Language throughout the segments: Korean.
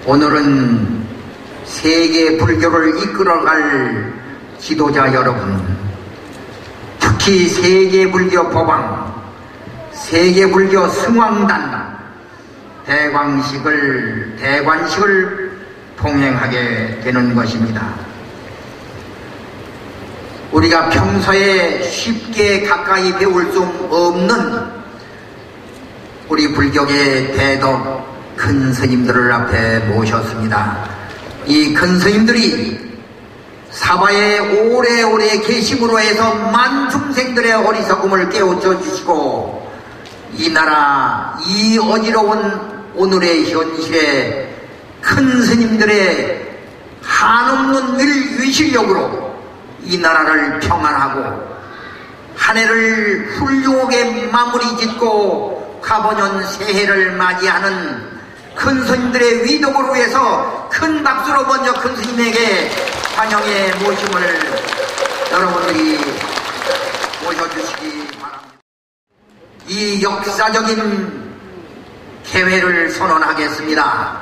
오늘은 세계 불교를 이끌어갈 지도자 여러분, 특히 세계 불교 법왕, 세계 불교 승왕단 대관식을 봉행하게 되는 것입니다. 우리가 평소에 쉽게 가까이 배울 수 없는 우리 불교계 대덕 큰 스님들을 앞에 모셨습니다. 이 큰 스님들이 사바에 오래오래 계심으로 해서 만중생들의 어리석음을 깨우쳐 주시고 이 나라 이 어지러운 오늘의 현실에 큰 스님들의 한없는 위실력으로 이 나라를 평안하고 한 해를 훌륭하게 마무리 짓고 가보년 새해를 맞이하는 큰 스님들의 위덕으로 해서 큰 박수로 먼저 큰 스님에게 환영의 모심을 여러분들이 모셔주시기 바랍니다. 이 역사적인 개회를 선언하겠습니다.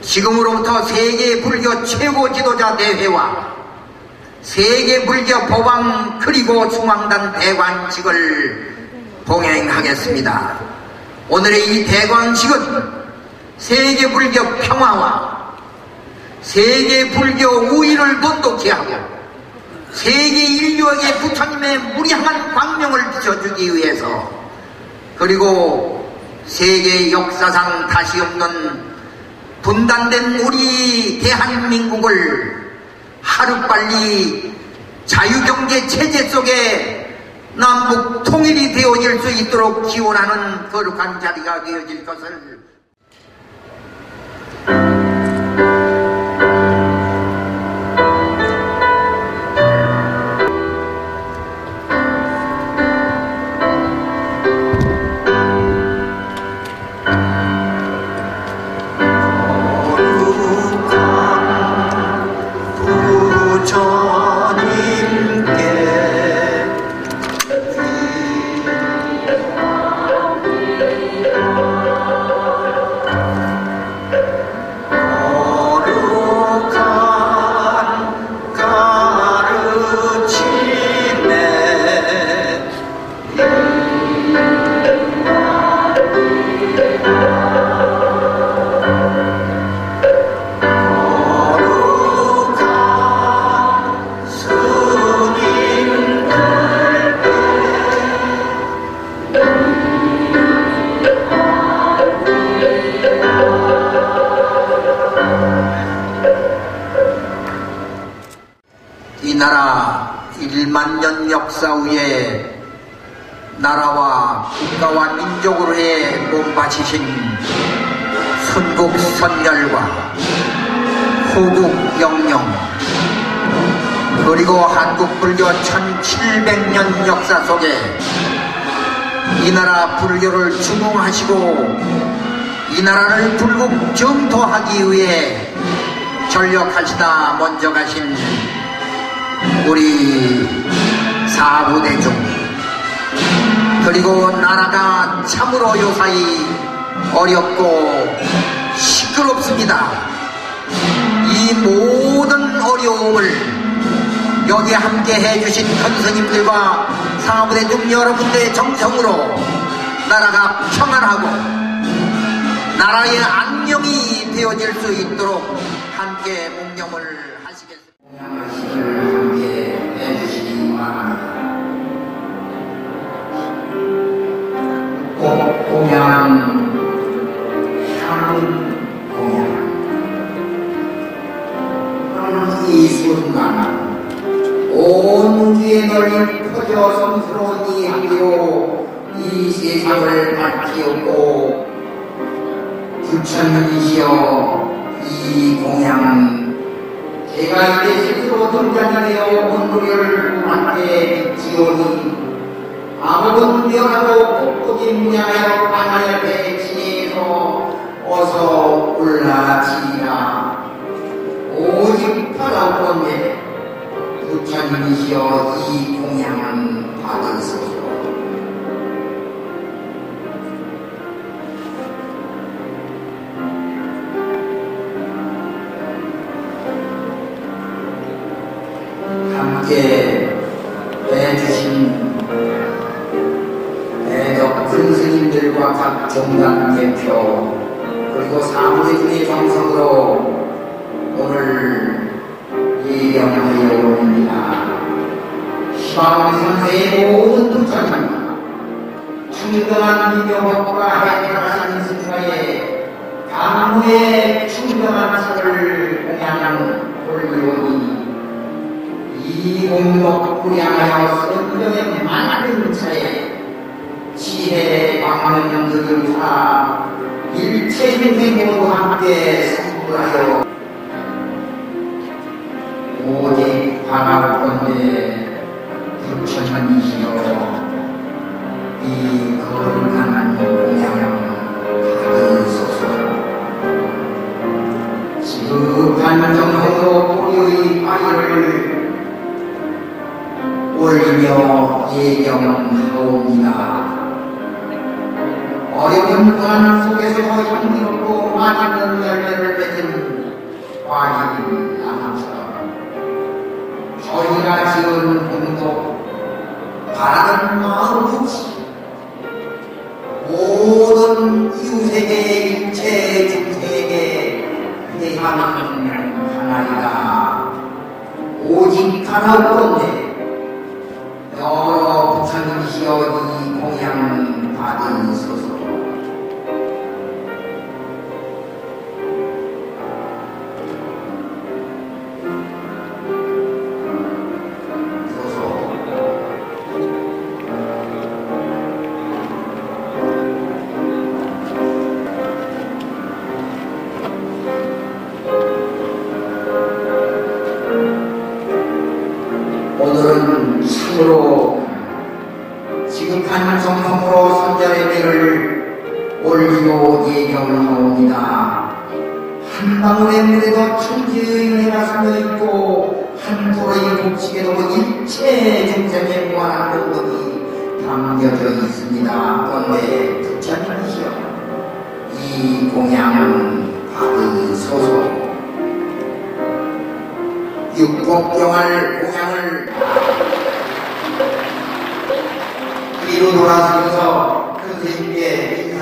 지금으로부터 세계 불교 최고 지도자 대회와 세계 불교 법왕 그리고 승왕단 대관식을 봉행하겠습니다. 오늘의 이 대관식은 세계 불교 평화와 세계 불교 우위를 돈독히 하고 세계 인류에게 부처님의 무량한 광명을 비춰주기 위해서, 그리고 세계 역사상 다시 없는 분단된 우리 대한민국을 하루빨리 자유경제 체제 속에 남북 통일이 되어질 수 있도록 기원하는 거룩한 자리가 되어질 것을 이 나라 1만 년 역사 위에 나라와 국가와 민족으로의 몸바치신 순국선열과 호국영령, 그리고 한국불교 1700년 역사 속에 이 나라 불교를 추궁하시고 이 나라를 불국 정토하기 위해 전력하시다 먼저 가신 우리 사부대중, 그리고 나라가 참으로 요사이 어렵고 시끄럽습니다. 이 모든 어려움을 여기 함께 해주신 큰 스님들과 사부대중 여러분들의 정성으로 나라가 평안하고 나라의 안녕이 되어질 수 있도록 함께 묵념을 하시겠습니다. 공양, 향 공양. 이 순간 온 뒤에 널리 퍼져 성스러운 이 향기로 이 세상을 밝히었고, 부처님이시여 이 공양, 제가 이제 스스로 등장이 되어 온무리를 함께 지오니 아무건 되어라도 꼿꼿이 무장하여 하나의 배치에서 어서 올라지리라. 오직 바라보건대 부처님이시여 이 공양은 받으소서. 함께 해주신 대덕 큰 스님들과 각 종단 대표 그리고 사무대중의 정성으로 오늘 예경하여 옵니다. 시방상세의 모든 도착은 충분한 미묘법과 해결하신 스님과의 강무의 충분한 책을 공양 올리오니 이 공덕 불양하여 선정의 많은 차에 지혜 광명들을 다 일체 인생 모두 함께 성불하여 오직 바라건대 부처님이시여 이 거룩한 공양을 받으소서. 지극한 정성으로 보리의 파리를 올리며 예경하옵니다. 어려운 고난 속에서 향기롭고 맛있는 열매를 맺은 과일 나무처럼 저희가 지은 공덕 바라는 마음 없이 모든 이웃에게 일체 중생에게 회하는 하나이다. 오직 하나뿐인데 여러 부처님이시여 이 공양 받으소서. 오늘은 참으로 지극한 정성으로 선자의 올리고 예경하옵니다. 한 방울의 물에도 천지의 은혜가 숨겨있고 한 도의 곡식에도 일체 중생의 무한한 공덕이 담겨져 있습니다. 그런데 부처님이시여 이 공양은 받으소서. 육복경할 공양을 뒤로 돌아서면서 선생님께 인사.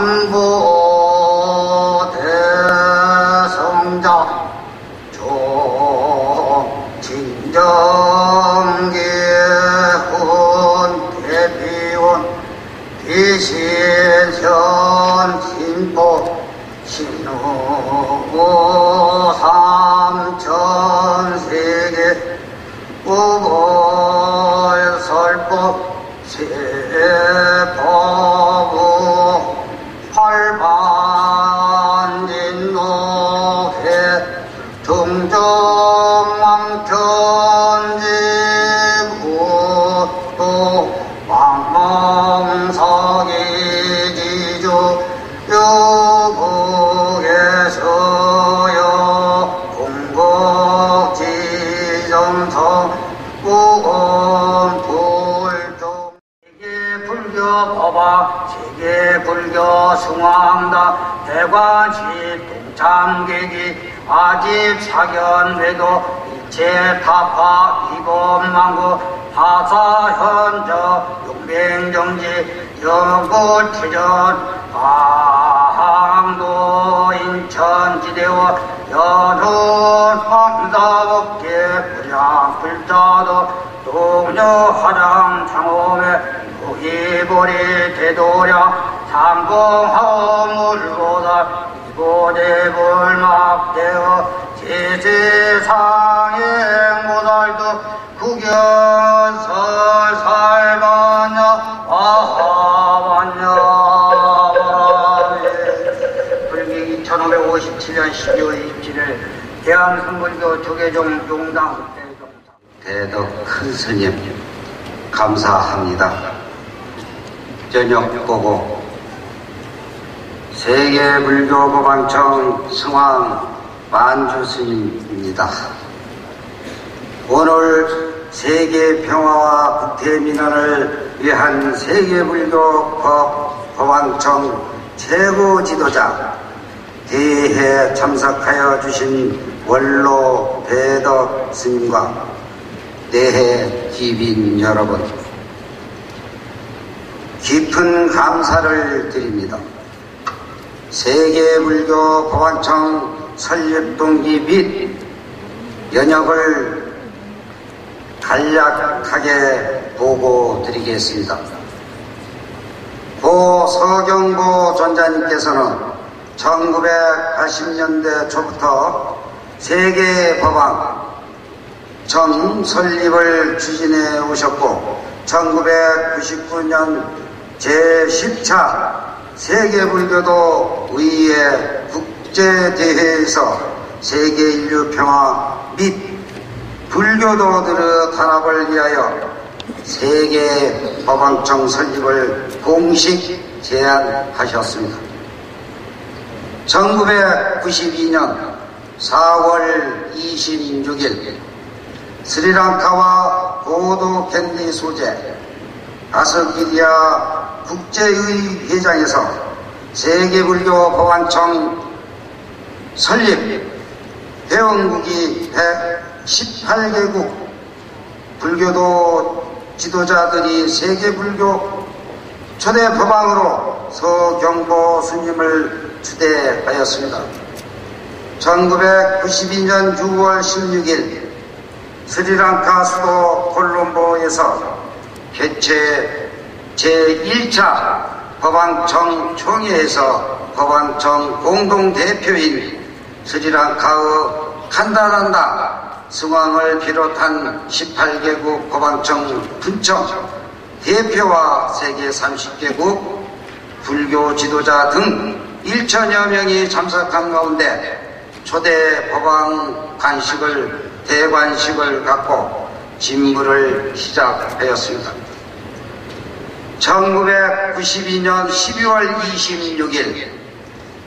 당부 대성자 진정계훈 대비원 비신현 신보 신우 삼천세계 우벌설법 세법우 팔반진노회 등정왕편지구도 왕망사기지주 유국에서여 공곡지정성 우원불종 세계불교 법화 세계불교 승왕당 대관시 동참계기 아집 사견회도 일체타파 이범망구 파사현저 용맹정지 영구체전 강도 인천지대와 여론 황사법계 불량불자도 동료화장 장엄의 무기보리 대도량 삼봉하물로다 이보대불막대어 제세상의 모살도 구견설 살반냐 아하반냐 불기 2557년 12월 27일 대한선불교 조계종 용당 대덕 큰 스님 감사합니다. 저녁 보고 세계불교법왕청 승왕 만주 스님입니다. 오늘 세계평화와 국태민원을 위한 세계불교 법왕청 최고 지도자 대회에 참석하여 주신 원로 대덕 스님과 대회 귀빈 여러분, 깊은 감사를 드립니다. 세계불교 법왕청 설립 동기 및 연역을 간략하게 보고드리겠습니다. 고 서경보 전자님께서는 1980년대 초부터 세계법왕청 설립을 추진해 오셨고 1999년 제10차 세계불교도 의회 국제대회에서 세계인류평화 및 불교도들의 단합을 위하여 세계법왕청 설립을 공식 제안하셨습니다. 1992년 4월 26일 스리랑카와 보도 캔디 소재 아스기리아 국제의회장에서 세계불교 법왕청 설립 회원국이 118개국 불교도 지도자들이 세계불교 초대 법왕으로 서경보 스님을 추대하였습니다. 1992년 6월 16일 스리랑카 수도 콜롬보에서 개최 제1차 법왕청 총회에서 법왕청 공동대표인 스리랑카의 칸다란다 승왕을 비롯한 18개국 법왕청 분청 대표와 세계 30개국 불교 지도자 등 1천여 명이 참석한 가운데 초대 법왕 대관식을 갖고 진물을 시작하였습니다. 1992년 12월 26일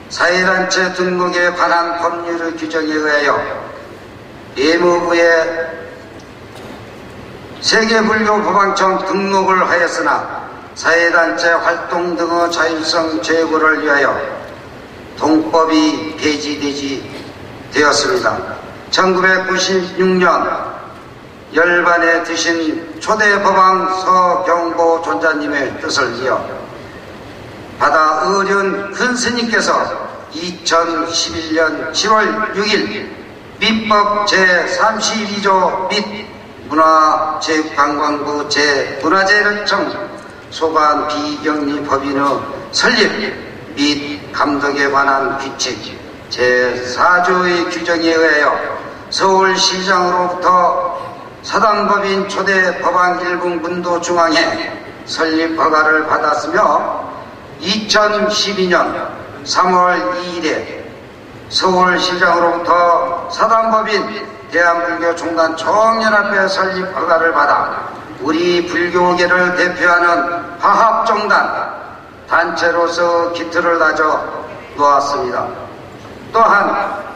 사회단체 등록에 관한 법률의 규정에 의하여 예무부에 세계불교 법왕청 등록을 하였으나 사회단체 활동 등의 자율성 제고를 위하여 동법이 폐지되지 되었습니다. 1996년 열반에 드신 초대 법왕 서경보 존자님의 뜻을 이어 바다 어려운 큰 스님께서 2011년 10월 6일 민법 제32조 및 문화체육관광부 제문화재청 소관 비격리 법인의 설립 및 감독에 관한 규칙 제4조의 규정에 의하여 서울시장으로부터 사단법인 초대 법안 1분 문도 중앙회 설립 허가를 받았으며 2012년 3월 2일에 서울시장으로부터 사단법인 대한불교종단 총연합회 설립 허가를 받아 우리 불교계를 대표하는 화합종단 단체로서 기틀을 다져 놓았습니다. 또한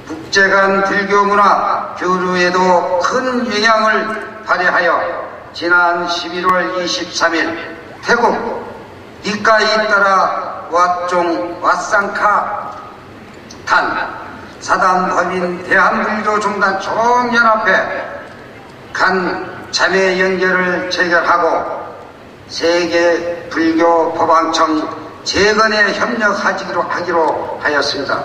국제간 불교문화 교류에도 큰 영향을 발휘하여 지난 11월 23일 태국 니카이 따라 왓종 왓상카 탄 사단법인 대한불교종단 총연합회 간 자매 연결을 체결하고 세계 불교 법왕청 재건에 협력하기로 하였습니다.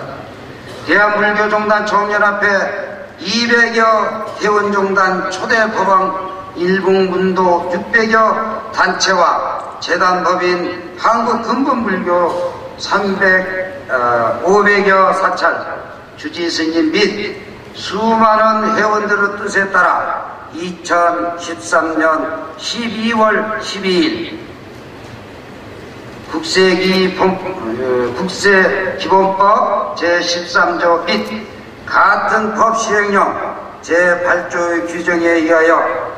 대한불교종단 총연합회 200여 회원종단 초대 법왕 일북문도 600여 단체와 재단법인 한국근본불교 500여 사찰 주지스님 및 수많은 회원들의 뜻에 따라 2013년 12월 12일 국세기본법 제13조 및 같은 법 시행령 제8조의 규정에 의하여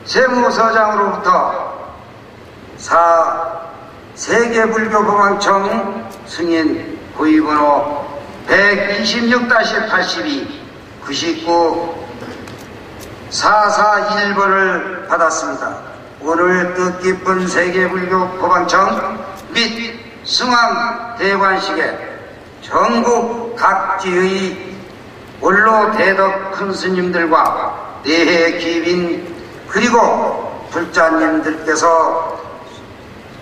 세무서장으로부터 세계불교법왕청 승인 고위번호 126-82 99 441번을 받았습니다. 오늘 뜻깊은 세계불교 법왕청 및 승암 대관식에 전국 각지의 원로 대덕 큰 스님들과 내해 귀빈 그리고 불자님들께서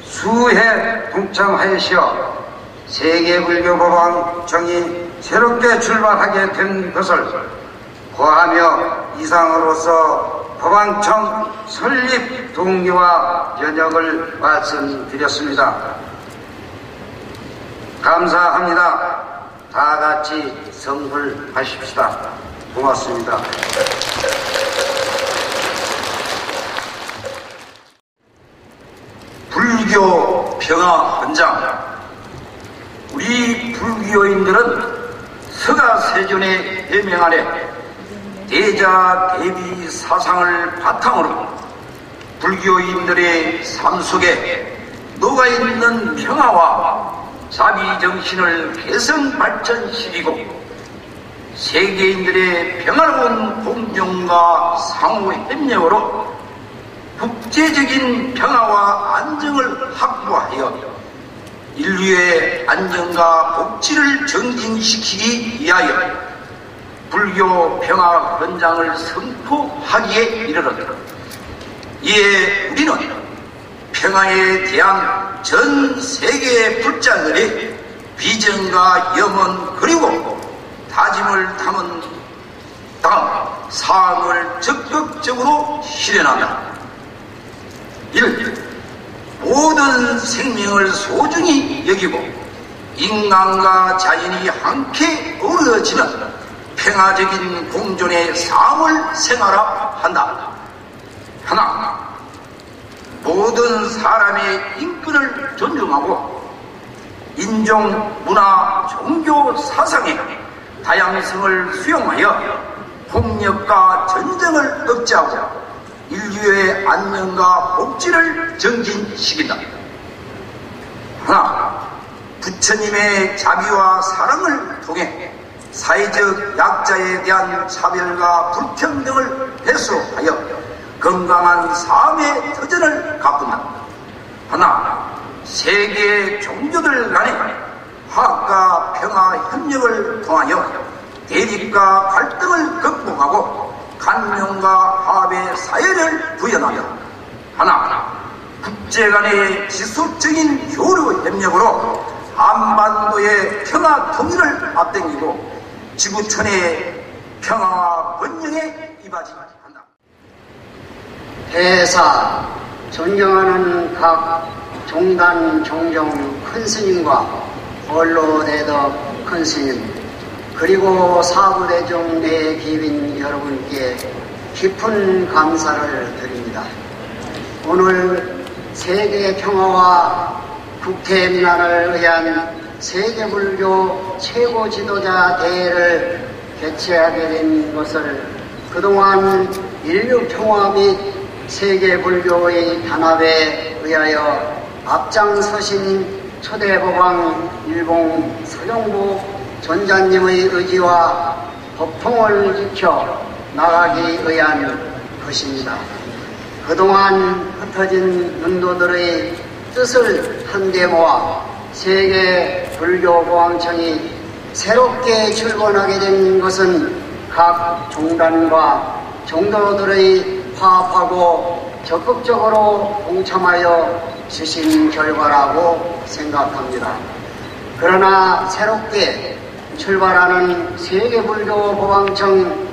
수해 동참하시어 세계불교 법왕청이 새롭게 출발하게 된 것을 고하며 이상으로서 법왕청 설립 동기와 연역을 말씀드렸습니다. 감사합니다. 다 같이 성불하십시다. 고맙습니다. 불교 평화 헌장. 우리 불교인들은 서가세존의 해명 아래 대자 대비 사상을 바탕으로 불교인들의 삶 속에 녹아있는 평화와 자비정신을 개성 발전시키고 세계인들의 평화로운 공존과 상호 협력으로 국제적인 평화와 안정을 확보하여 인류의 안정과 복지를 정진시키기 위하여 불교 평화 헌장을 선포하기에 이르렀다. 이에 우리는 평화에 대한 전 세계의 불자들의 비전과 염원 그리고 다짐을 담은 다음 사항을 적극적으로 실현한다. 1. 모든 생명을 소중히 여기고 인간과 자연이 함께 어우러지는 평화적인 공존의 삶을 생활한다. 하나, 모든 사람의 인권을 존중하고 인종, 문화, 종교, 사상의 다양성을 수용하여 폭력과 전쟁을 억제하고 인류의 안녕과 복지를 정진시킨다. 하나, 부처님의 자비와 사랑을 통해 사회적 약자에 대한 차별과 불평등을 해소하여 건강한 삶의 터전을 가꾼다. 하나, 세계 종교들 간의 화합과 평화 협력을 통하여 대립과 갈등을 극복하고 간명과 화합의 사회를 구현하여 하나, 국제 간의 지속적인 교류 협력으로 한반도의 평화 통일을 앞당기고 지구촌의 평화와 번영에 이바지한다. 대사, 존경하는 각 종단 종종 큰 스님과 원로대덕 큰 스님, 그리고 사부대중 내 기빈 여러분께 깊은 감사를 드립니다. 오늘 세계 평화와 국태민안을 위한 세계불교 최고 지도자 대회를 개최하게 된 것을 그동안 인류 평화 및 세계불교의 단합에 의하여 앞장서신 초대법왕 일봉 서경부 전자님의 의지와 법통을 지켜 나가기 위한 것입니다. 그동안 흩어진 인도들의 뜻을 한데 모아 세계 불교 보왕청이 새롭게 출범하게 된 것은 각 종단과 종도들의 화합하고 적극적으로 동참하여 주신 결과라고 생각합니다. 그러나 새롭게 출발하는 세계불교 보왕청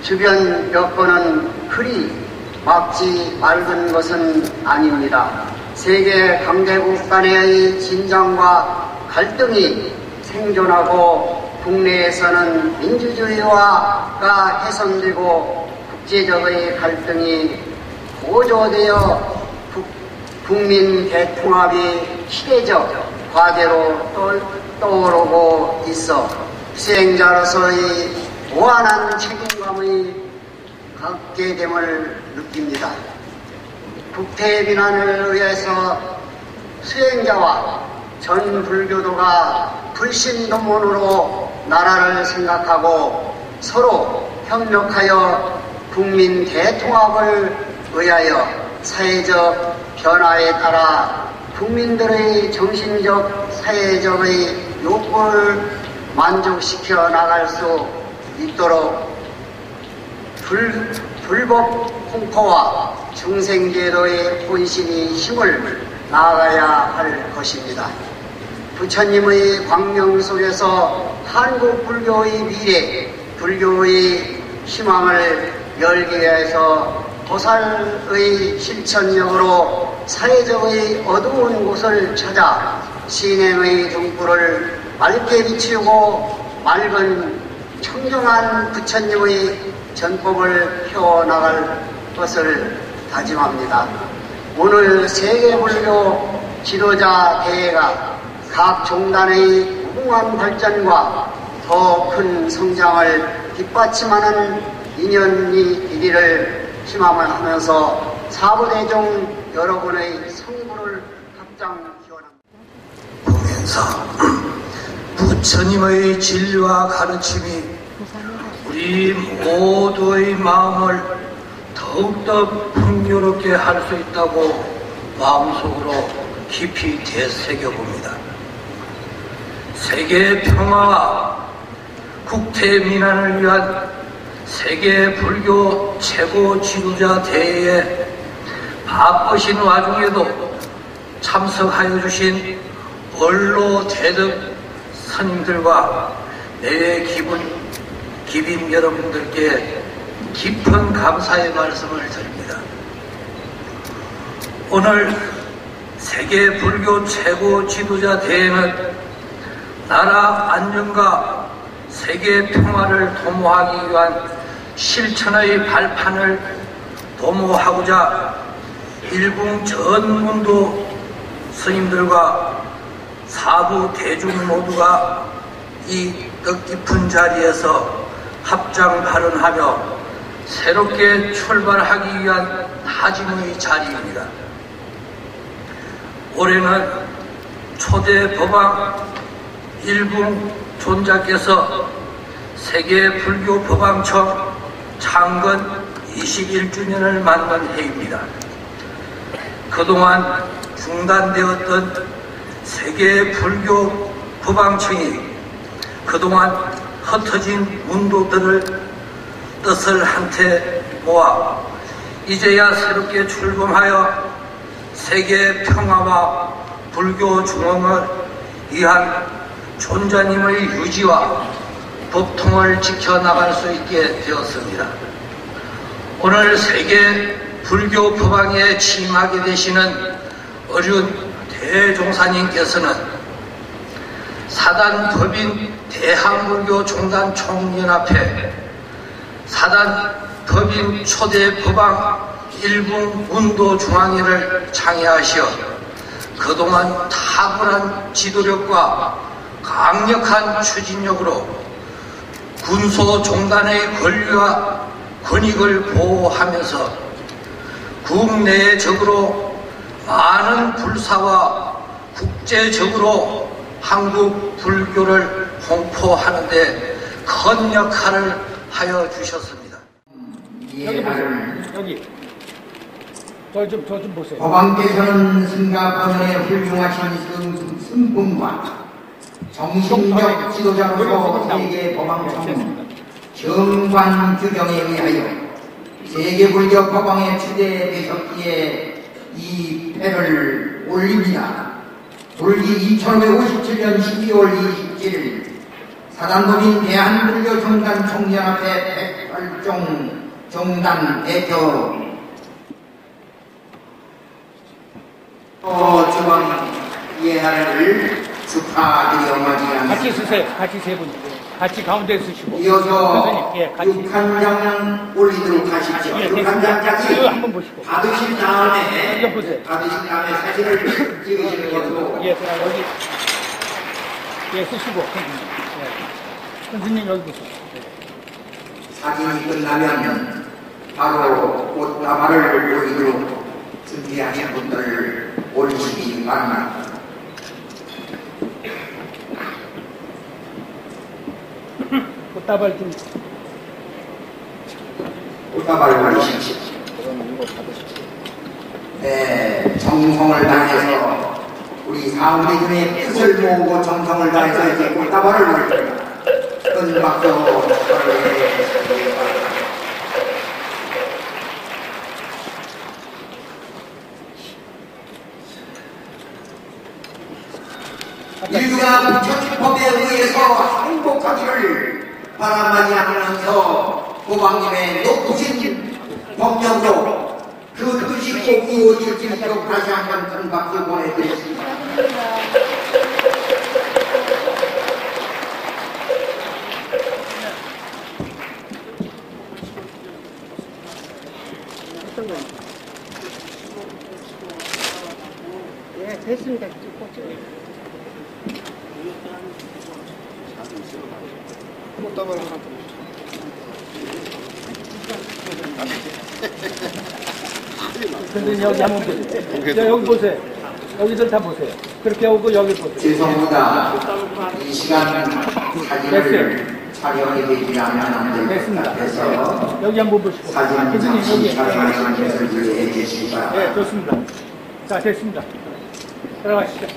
주변 여건은 그리 막지 맑은 것은 아닙니다. 세계 강대국 간의 진정과 갈등이 생존하고 국내에서는 민주주의화가 훼손되고 국제적의 갈등이 고조되어 국민 대통합이 시대적 과제로 떠오르고 있어 수행자로서의 무한한 책임감을 갖게 됨을 느낍니다. 국태민안을 위해서 수행자와 전 불교도가 불신동문으로 나라를 생각하고 서로 협력하여 국민 대통합을 위하여 사회적 변화에 따라 국민들의 정신적, 사회적의 욕구를 만족시켜 나갈 수 있도록 불법 공포와 중생제도의 혼신이 힘을 나아가야 할 것입니다. 부처님의 광명 속에서 한국 불교의 미래, 불교의 희망을 열기 위해서 보살의 실천력으로 사회적의 어두운 곳을 찾아 신행의 등불을 맑게 비추고 맑은 청정한 부처님의 전법을 펴나갈 것을 다짐합니다. 오늘 세계불교 지도자 대회가 각 종단의 무궁한 발전과 더 큰 성장을 뒷받침하는 인연이 되기를 희망하면서 사부대중 여러분의 성부를 합장 기원합니다. 공연사 부처님의 진리와 가르침이 우리 모두의 마음을 더욱더 풍요롭게 할 수 있다고 마음속으로 깊이 되새겨봅니다. 세계 평화와 국태민안을 위한 세계 불교 최고 지도자 대회에 바쁘신 와중에도 참석하여 주신 원로 대덕 스님들과 내외 기빈 여러분들께 깊은 감사의 말씀을 드립니다. 오늘 세계 불교 최고 지도자 대회는 나라 안정과 세계 평화를 도모하기 위한 실천의 발판을 도모하고자 일궁 전 문도 스님들과 사부 대중 모두가 이 뜻깊은 자리에서 합장 발언하며 새롭게 출발하기 위한 다짐의 자리입니다. 올해는 초대 법왕 일궁 존자께서 세계 불교 법왕청 창건 21주년을 맞는 해입니다. 그동안 중단되었던 세계 불교 법왕청이 그동안 흩어진 문도들을 뜻을 한테 모아 이제야 새롭게 출범하여 세계 평화와 불교 중흥을 위한 존자님의 유지와 법통을 지켜나갈 수 있게 되었습니다. 오늘 세계 불교 법왕에 취임하게 되시는 어륜 대종사님께서는 사단 법인 대한불교 종단 총연합회, 사단 법인 초대 법왕 일본 운도 중앙회를 창회하시어 그동안 탁월한 지도력과 강력한 추진력으로 군소 종단의 권리와 권익을 보호하면서 국내적으로 많은 불사와 국제적으로 한국 불교를 홍보하는 데 큰 역할을 하여 주셨습니다. 여기 보세요. 여기. 저 좀 보세요. 법왕께서는 승가권의 훌륭하신 승분과 정신적 지도자로서 세계 법왕청 정관 규정에 의하여 세계불교 법왕의 추대 대석기에 이 패를 올립니다. 불기 2557년 12월 27일 사단법인 대한불교 종단 총연합회 108종 종단 대표 중앙 예하를 축하드려 맞이합니다. 같이 쓰세요. 같이 세 분. 같이 가운데 쓰시고. 이어서 선생님, 예, 같이. 6한장 올리도록 하십시오. 예, 6한장까지 한번 보시고. 받으신 다음에 이거 보세요. 사진을 찍으시는 것으로 예, 여기. 예, 쓰시고. 선생님 여기 보세요. 사진이 끝나면 바로 꽃다발을 올리도록 준비하신 분들 올리시기 바랍니다. 꽃다발 좀. 꽃다발을 올리십시오. 네, 정성을 다해서 우리 사우리 중에 뜻을 모으고 정성을 다해서 이제 꽃다발을 올립니다. 큰 박수 인류가 부처님 법에 의해서 행복하기를 바라마지 하면서 고방님의 높으신 법력으로 그 뜻이 꼭 이루어질 수 있도록 다시 한번 큰 박수 보내드리겠습니다. 네, 됐습니다. 꽃다발 하나 선생님 여기 한번 보세요. 자, 여기 보세요. 여기들 다 보세요. 그렇게 하고 여기 보세요. 죄송합니다. 이 시간 사진을 촬영이 되지 않으면 안 될 것 같아서 여기 한번 보시고. 사진 선생님 잠시 여기. 촬영하시는 것을 이해해 주시기 바랍니다. 네, 좋습니다. 자, 됐습니다. 들어가시죠.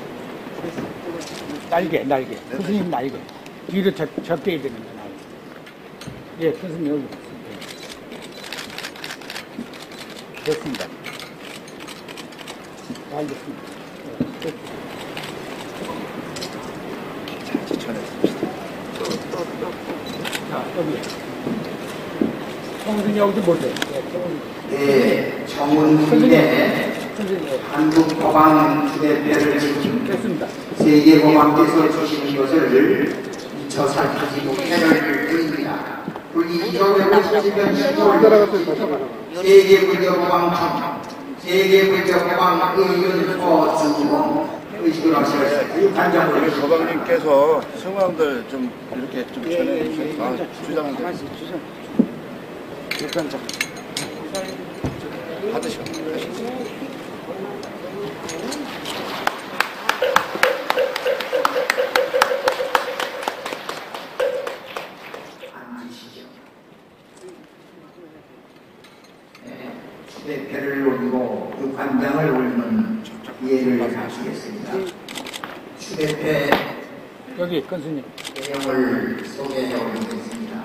날개. 선생님 날개. 뒤로 접대야 됩니다. 날개. 예, 선생님 여기. 됐습니다. 알겠습니다. 네, 자, 여기. 선생님 여기 좀 보세요. 네, 정은훈의 선생님, 한국 법왕 주대표를 지킨 됐습니다. 세계 법왕께서 주시는 것을 미처 살피지 못해를 드립니다. 불기 2557년 10월 세계 불교 법왕청 세계 불교 법왕 의윤포 주공 의식을 하시겠습니다. 간장으로 법왕님께서 성황들 좀 이렇게 좀 전해 주세요. 주장을 받으시오. 앉으시죠. 네, 추대패를 올리고 육관장을 올리는 예를 하시겠습니다. 추대패 여기, 큰스님. 내용을 소개해 올리겠습니다.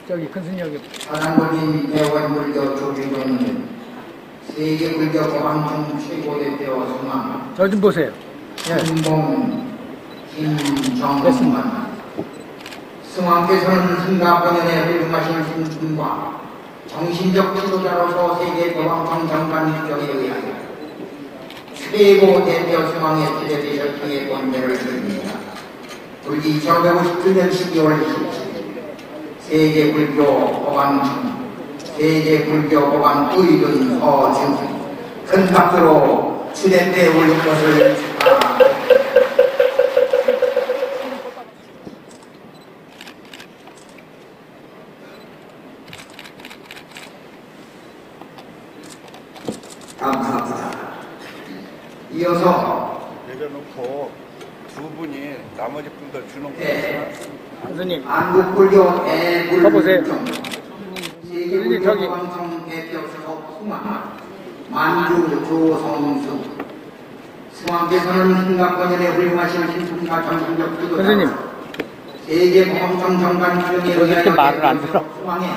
저기, 큰스님 여기. 사단법인 대원불교 조계종은 세계 불교 법왕청 최고 대표 성함 저 좀 보세요. 성공 김정만 성왕께서는 승가 본연의 훌륭하신 신분과 정신적 지도자로서 세계 법왕청 정관 규정에 의하여 최고 대표 성왕에 지대되셨기에 권대를 드립니다. 불기 1557년 12월 27일 세계 불교 법왕청 세계 불교 법왕 의륜 서중 큰 박수로 추대때 올린 것을 축하합니다. 감사합니다. 이어서 내려놓고 두 분이 나머지 분들 주는 거. 선생님, 한국불교 서보세요. 대불경 세계불교 방송 대표 수석 수마 만주 조성수 수왕께서는 승각권연의 훌륭하신 신분과 정신적 선생님. 지도자 세계 보험청 정관 규정에 이렇게 말을 안 들어. 수왕의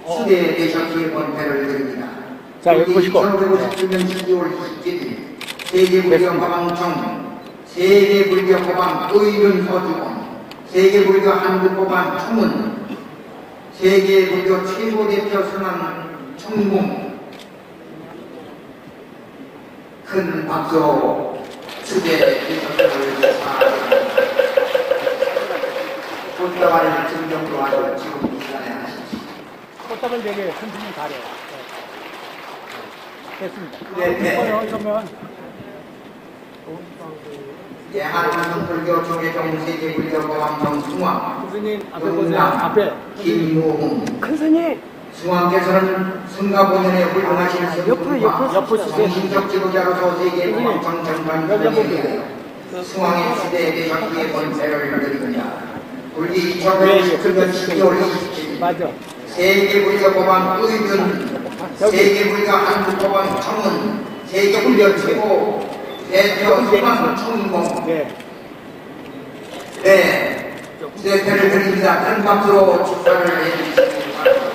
수대 대셔기의 권패를 드립니다. 자, 여기 보시고. 1557년 12월 27일 세계불교 법왕청 세계불교 법왕 의륜 서주원 세계불교 한국법왕 청문 세계불교 최고 대표 순환 청공 큰 박수로 추대 대표를 축하합니다. 꽃다발을 증정으로 하여 지금 이 시간에 하십시오. 꽃다발 4개 선생님 가려. 됐습니다. 네. 그러면 대한민국불교 조계종 세계불교 법왕청 승왕 선생님 앞에 보세요. 앞에. 김무홍 선생님. 승왕께서는 승가본연의 훌륭하신 승분과 옆으로 주세요. 정신적 지도자로서 세계 법왕청 정관 규정에 승왕의 시대에 대셨기에 권세를 드립니다. 불기 2057년 12월 27일 맞아. 세계불교 법왕 의륜 세계불교 한국법왕 청은 세계불교 최고 대표 수강 총공 네 수대표를 드립니다. 큰 박수로 축하를 해주시기 바랍니다.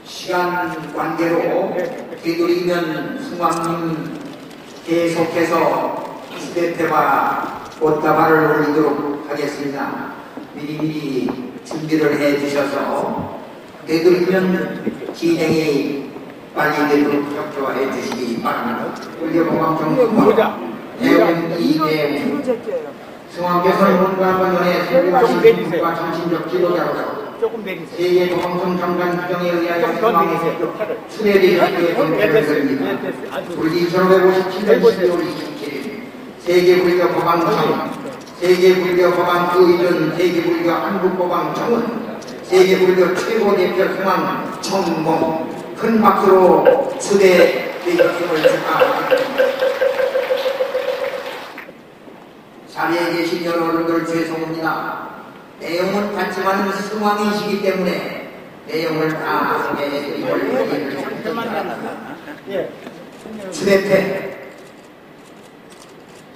시간 관계로 되도록이면 수강님 계속해서 수대표와 꽃다발을 올리도록 하겠습니다. 미리미리 준비를 해주셔서 되도록이면 진행이 빨리 되도록 협조해 주시기 바랍니다. 불교법왕청 대웅 이대웅 승왕께서는 온갖 번연의 훌륭하신 신분과 정신적 지도자로서 조금 내리세요. 세계 법왕청 정관 규정에 의하여 좀 더 내리세요. 승왕의 수대대학교의 권세를 드립니다. 불기 1557년 12월 27일 세계불교 법왕청 세계불교 법왕 의륜 세계불교 한국법왕청은 세계불교 최고 대표 승왕 청공 큰 박수로 추대 대격승을 축하합니다. 자리에 계신 여러분들 죄송합니다. 내용은 같지만 승왕이시기 때문에 내용을 다 소개해드리고 추대패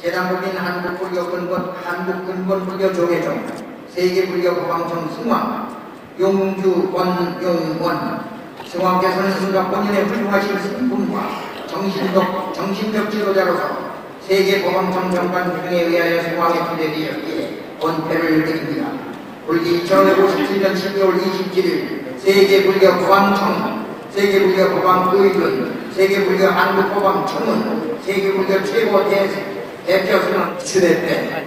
계단법인 한국근본 불교 조계종 세계불교 법왕청 승왕 용주 권용원 승왕께서는 승가본인의 훌륭하신 신분과 정신적 지도자로서 세계 법왕청 정관 규정에 의하여 승왕에 부대되었기에 권패를 드립니다. 불기 1557년 12월 27일 세계불교 법왕청 세계불교 법왕 의륜 세계불교 한국법왕청은 세계불교 최고 대표수는 추대패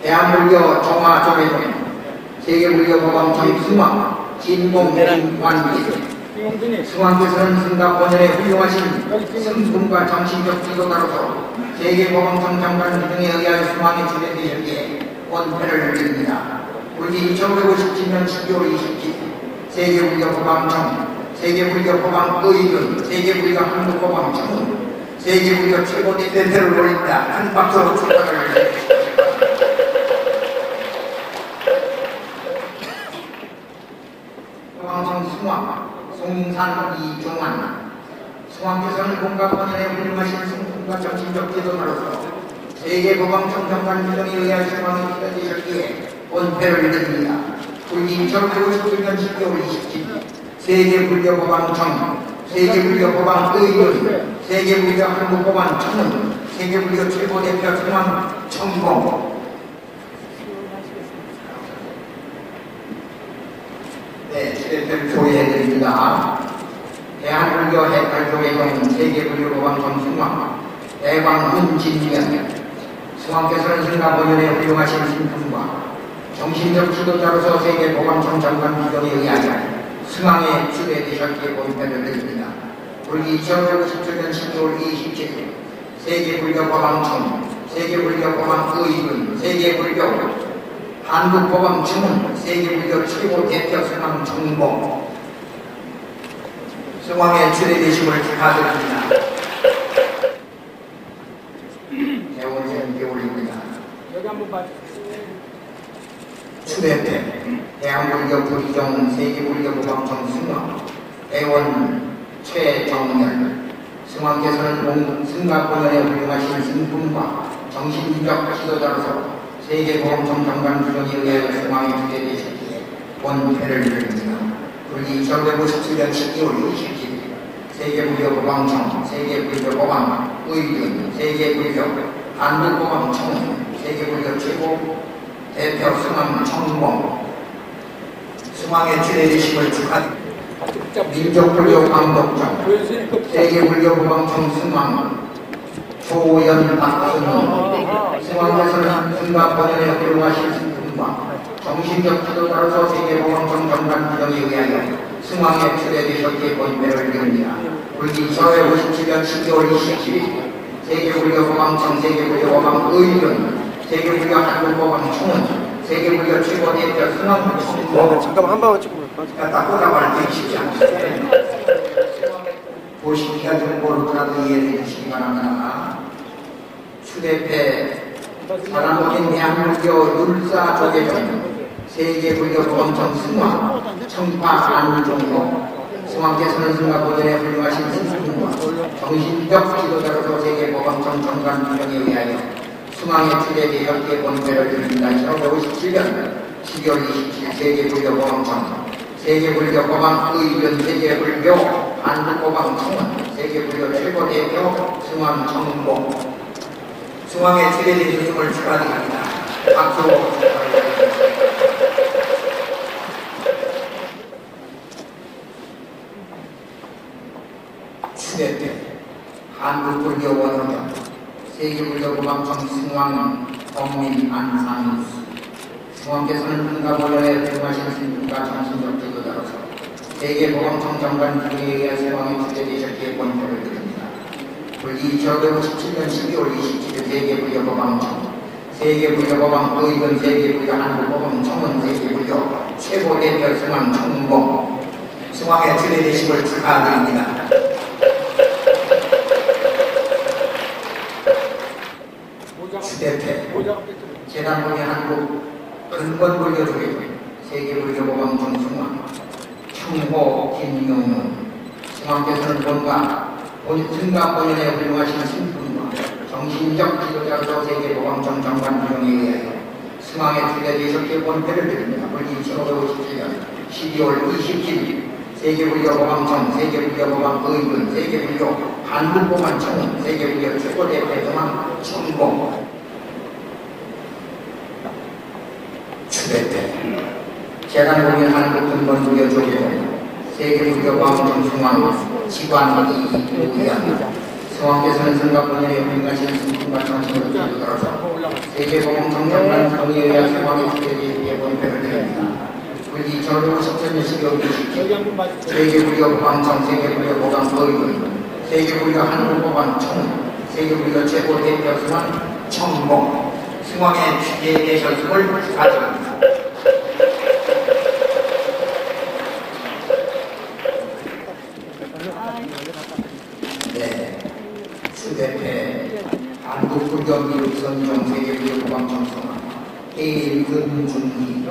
대한불교 종화조계종 세계불교 법왕청 승왕 진공 김관기 승왕께서는 승가본연의 훌륭하신 승분과 정신적 지도자로서 세계 법왕청 장관 규정에 의하여 승왕에 추대되셨기에 권패를 드립니다. 불기 1557년 12월 27일 세계불교 법왕청 세계불교 법왕 의륜 세계불교 한국법왕청은 세계불교 최고 대표를 올립니다. 큰 박수로 축하를 해주십시오. 법왕청 승왕 송산 이종환 승왕께서는 공과 본연의 훌륭하신 승분과 정신적 지도자로서 세계 법왕청 정관 규정에 의하여 승왕에 추대되셨기에 권패를 드립니다. 불기 1957년 12월 27일 세계불교법안청, 세계불교법안의원, 세계불교한국법안청은 세계불교 최고대표 중앙 청공. 네, 주대표를 소개해드립니다. 대한불교 해탈교회 경 세계불교법안청 승왕 대광훈진면 승왕께서는 승가본연의 훌륭하신 신분과 정신적 지도자로서 세계보감청 장관 비전에 의하여 승왕에 추대되셨기에 본패를 드립니다. 불기 1957년 12월 27일 세계불교법안청, 세계불교법안의원, 세계불교 한국법안청은 세계불교 최고 대표 승왕 정봉 승왕에 추대되심을 축하드립니다. 대원생 개울입니다. 여기 한번 봐주세요. 추대태 대한불교 부의정 세계불교법안청 승왕 대원 최정렬 승왕께서는 승가본연의 훌륭하신 승분과 정신적 지도자로서 세계보험청 장관 규정에 의하여 승왕에 추대되셨기에 원패를 드립니다. 불기 1957년 12월 27일 세계불교법안청, 세계불교법안의원, 세계불교 한국법안청은 세계불교 최고 대표 승왕 청봉 승왕에 추대되심을 축하드립니다. 민족불교 광복정 세계불교법안청 승왕 조연박순 승왕께서는 승가본연의 훌륭하신 승분과 정신적 지도자로서 세계보감청 장관 규정에 의하여 승왕에 추대되셨기에 본배를 드립니다. 불기 1957년 12월 27일 세계불교법안청, 세계불교법안의원, 세계불교 한국법안청은 세계불교 최고 대표 승왕 청봉 잠깐만 한 방울 찍고 볼까? 딱 보자마자 되기 쉽지 않습니다. 보시기가 좀 모르더라도 이해해 주시기 바랍니다. 추대패 사랑국인 대한불교 율사조계종 세계불교법안청 승왕 청파 안종호 승왕께서는 승가본연의 훌륭하신 승분과 정신적 지도자로서 세계법안청 장관 규정에 의하여 승왕에 추대되었기에 본패를 드립니다. 1957년 12월 27일 세계불교법안청, 세계불교법안의원, 세계불교 한국법안청은 세계불교 최고 대표 승왕 청봉 승왕에 추대되셨음을 축하드립니다. 박수 축하드립니다. 추대때 한국불교원의원 세계불교법안청 승왕 범민 안상수 승왕께서는 승가본연의 훌륭하신 신분과 정신적 지도자로서 세계보감청 장관 규정에 의해 승왕에 추대되셨기에 본패를 드립니다. 불기 1957년 12월 27일 세계불교법안청, 세계불교법안의원, 세계불교 한국법안청은 세계불교 최고 대표 승왕 청봉 승왕에 추대되심을 축하드립니다. 추대패 재단문의 한국 근본불교조계 세계불교법안청 승왕 청호 김용훈 승왕께서는 승가본연의 훌륭하신 신분과 정신적 지도자로서 세계법안청 장관 규정에 의하여 승왕에 추대되셨기에 본패를 드립니다. 불기 1557년 12월 27일 세계불교법안청, 세계불교법안의원, 세계불교 한국법안청은 세계불교 최고대표 승왕 청봉 추대태 재단공인 한국근본불교조계종 세계불교법안청 승왕 지관이 의원 승왕께서는 승가본연의 훌륭하신 승분과 정신적 지도자로서 세계법안청 장관 규정에 의해 승왕에 추대되기에 본패를 드립니다. 불기 1957년 12월 27일 세계불교법안청, 세계불교법안의원, 세계불교 한국법안청은 세계불교 최고 대표 승왕 청봉 승왕에 추대되셨음을 축하드립니다. 네, 추대패 한국불교 미륵선정 세계불교법안청 승왕 해일근중리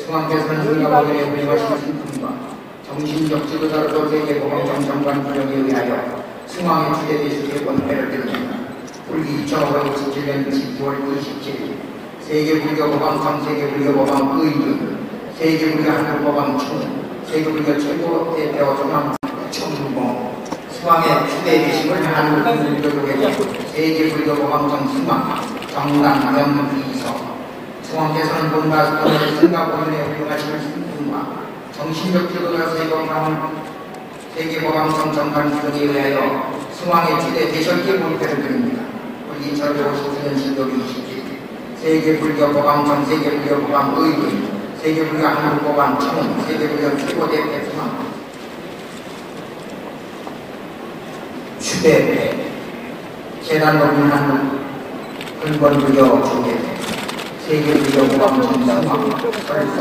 승왕께서는 승가본연의 훌륭하신 신분과 정신적 지도자로서 세계보감청 장관 규정에 의하여 승왕에 추대되시기에 본패를 드립니다. 불기 1957년 12월 27일 세계불교법안청, 세계불교법안의원, 세계불교 한국법왕 총 세계불교 최고 대표 조남 청봉 수왕의 추대계심을 한국불교족에게 세계불교법왕 수왕 정당명 이서 수왕께서는 본가 수도를 승가본연에 훌륭하시는 승분과 정신적 지도자 세계법왕 정관 규정에 의하여 수왕의 추대 대설계 본패를 드립니다. 우리 절로 59년 12월 27일 세계불교법왕 세계불교법왕 의군 세계불교 한국법왕 총 세계불교 최고대표 수왕 추대회 재단 높은 한국 근본불교 조계 세계불교법왕 정수왕 설성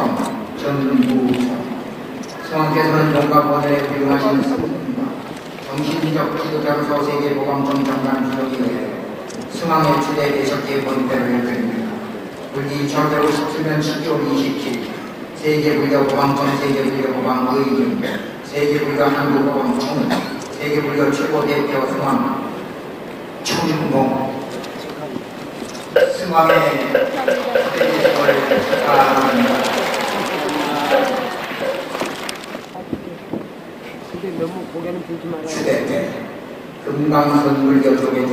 전부성 수왕께서는 뭔가 본연에 훌륭하신 승분과 정신적 지도자로서 세계법왕 정장관 주력에 의해 수왕의 추대 대석계 본패를 드립니다. 불기 1957년 12월 27일 세계불교법왕 세계불교법왕 의군 세계불교 한국법왕 총 세계불교 최고대표 수왕 청봉 수왕의 대석을 축하합니다. 추대 금강선 불교 조계종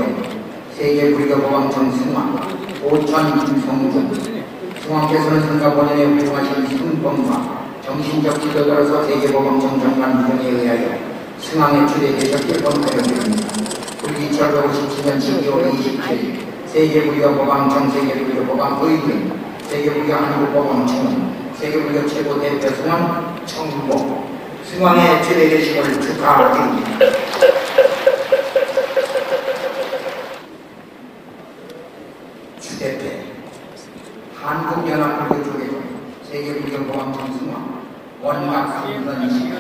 세계불교법왕 정승왕 오천 김성준 수왕께서는 승가본연에 훌륭하신 승범과 정신적 지도자로서 세계법왕 정장관 규정에 의하여 승왕의 추대 대석계 본패를 드립니다. 불기 1957년 12월 27일 세계불교법왕 정세계불교법왕 의군 세계불교 한국법왕 총 세계불교 최고 대표 승왕 청봉 승왕의 추대 대식을 축하드립니다. 추대회 한국연합불교조계종 세계불교법왕 정승왕 원막 승선이시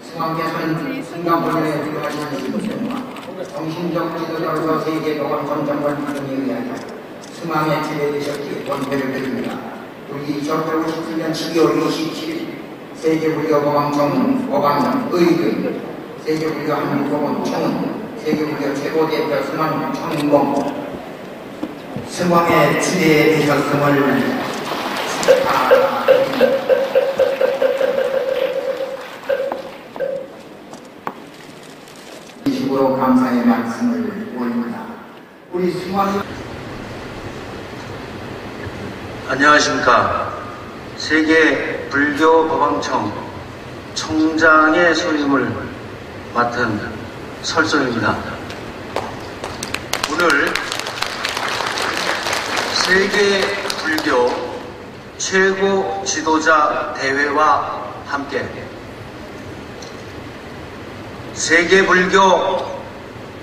승왕께서는 승강본연에 훌륭하신 승선과 정신적 지도자로서 세계법왕 정장관 규정에 의하여 승왕의 추대 대식에 본패를 드립니다. 불기 1957년 12월 27일 세계불교법왕 법왕 의군 세계불교 한국법왕 총 세계불교 최고대표 승왕 청봉 승왕의 추대에 되셨음을 축하합니다. 이식으로 감사의 말씀을 올립니다. 우리 승왕이 안녕하십니까. 세계 불교 법왕청 청장의 소임을 맡은 설성입니다. 오늘 세계 불교 최고 지도자 대회와 함께 세계 불교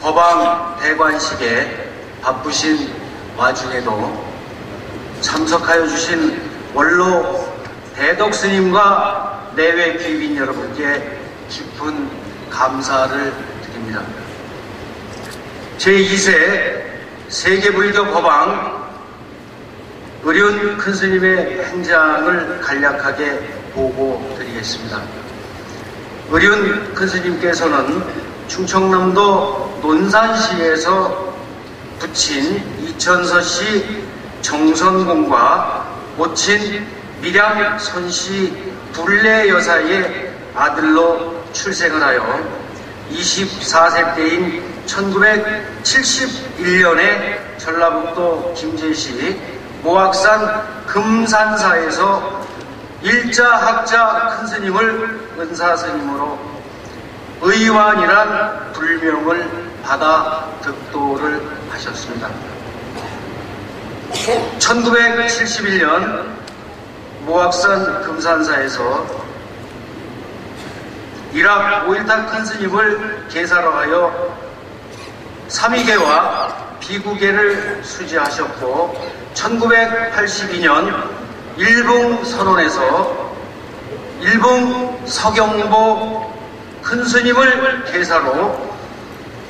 법왕 대관식에 바쁘신 와중에도 참석하여 주신 원로 대덕스님과 내외 귀빈 여러분께 깊은 감사를 드립니다. 제2세 세계불교 법왕 의륜 큰스님의 행장을 간략하게 보고드리겠습니다. 의륜 큰스님께서는 충청남도 논산시에서 부친 이천서씨 정선공과 모친 밀양선씨 둘레여사의 아들로 출생을 하여 24세 때인 1971년에 전라북도 김제시 모악산 금산사에서 일자학자 큰스님을 은사스님으로 의완이란 불명을 받아 득도를 하셨습니다. 1971년 모악산 금산사에서 일학 5일탑 큰스님을 계사로 하여 삼위계와 비구계를 수지하셨고 1982년 일봉선원에서 일봉 서경보 큰스님을 계사로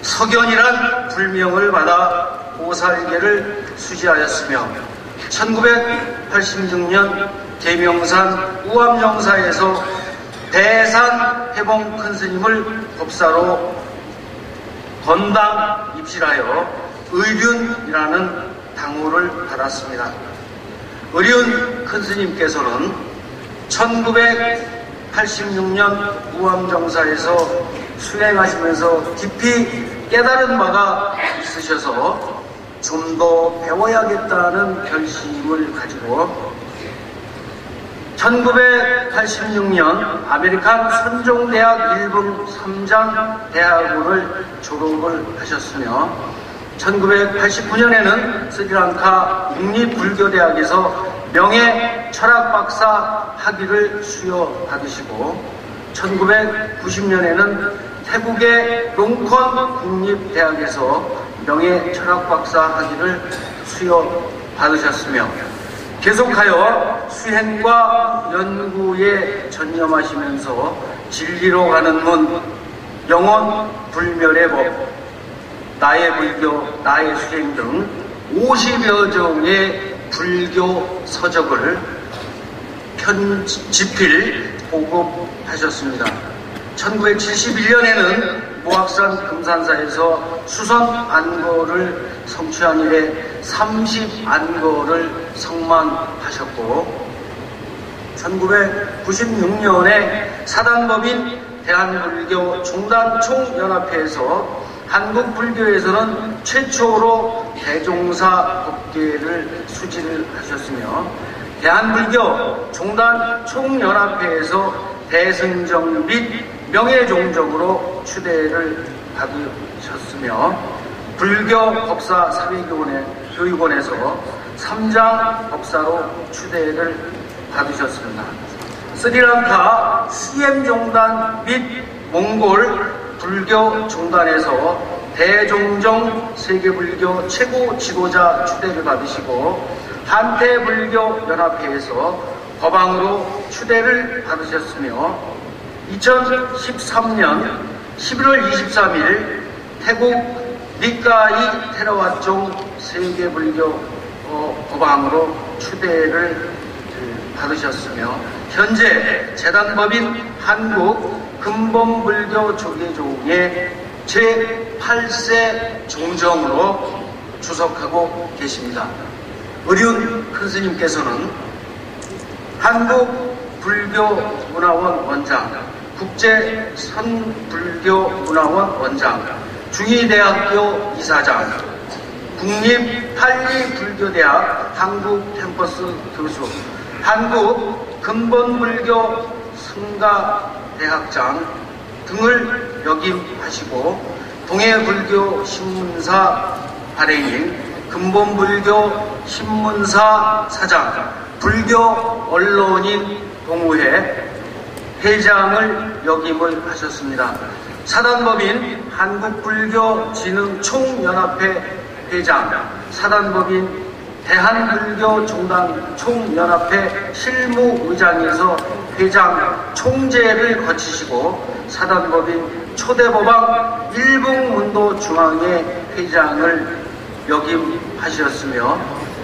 석연이란 불명을 받아 보살계를 수지하였으며 1986년 계명산 우암영사에서 대산 해봉 큰스님을 법사로 건당 입실하여 의륜이라는 당호를 받았습니다. 의륜 큰스님께서는 1986년 우암정사에서 수행하시면서 깊이 깨달은 바가 있으셔서 좀 더 배워야겠다는 결심을 가지고 1986년 아메리칸 선종대학 일본 3장 대학원을 졸업을 하셨으며 1989년에는 스리랑카 국립불교대학에서 명예 철학박사 학위를 수여받으시고 1990년에는 태국의 롱콘 국립대학에서 명예 철학박사 학위를 수여받으셨으며 계속하여 수행과 연구에 전념하시면서 진리로 가는 문, 영원 불멸의 법, 나의 불교, 나의 수행 등 50여 종의 불교 서적을 집필, 보급하셨습니다. 1971년에는 모악산 금산사에서 수선 안거를 성취한 이래 30안거를 성만하셨고 1996년에 사단법인 대한불교 종단총연합회에서 한국불교에서는 최초로 대종사 법계를 수지를 하셨으며 대한불교 종단총연합회에서 대승정 및 명예종적으로 추대를 받으셨으며 불교 법사 사회교육원에서 3장 법사로 추대를 받으셨습니다. 스리랑카 CM종단 및 몽골 불교 종단에서 대종정 세계불교 최고 지도자 추대를 받으시고 한태불교연합회에서 법왕으로 추대를 받으셨으며 2013년 11월 23일 태국 니카이 테라와종 세계불교 법왕으로 추대를 받으셨으며 현재 재단법인 한국 근본불교 조계종의 제8세 종정으로 주석하고 계십니다. 의륜 큰 스님께서는 한국불교문화원 원장, 국제선불교문화원 원장, 중의대학교 이사장, 국립팔리불교대학 한국캠퍼스 교수, 한국근본불교 성가대학장 등을 역임하시고 동해불교 신문사 발행인 근본불교 신문사 사장, 불교 언론인 동호회 회장을 역임을 하셨습니다. 사단법인 한국불교진흥총연합회 회장, 사단법인 대한불교종단총연합회 실무의장에서 회장 총재를 거치시고 사단법인 초대법왕 일북문도중앙회 회장을 역임하셨으며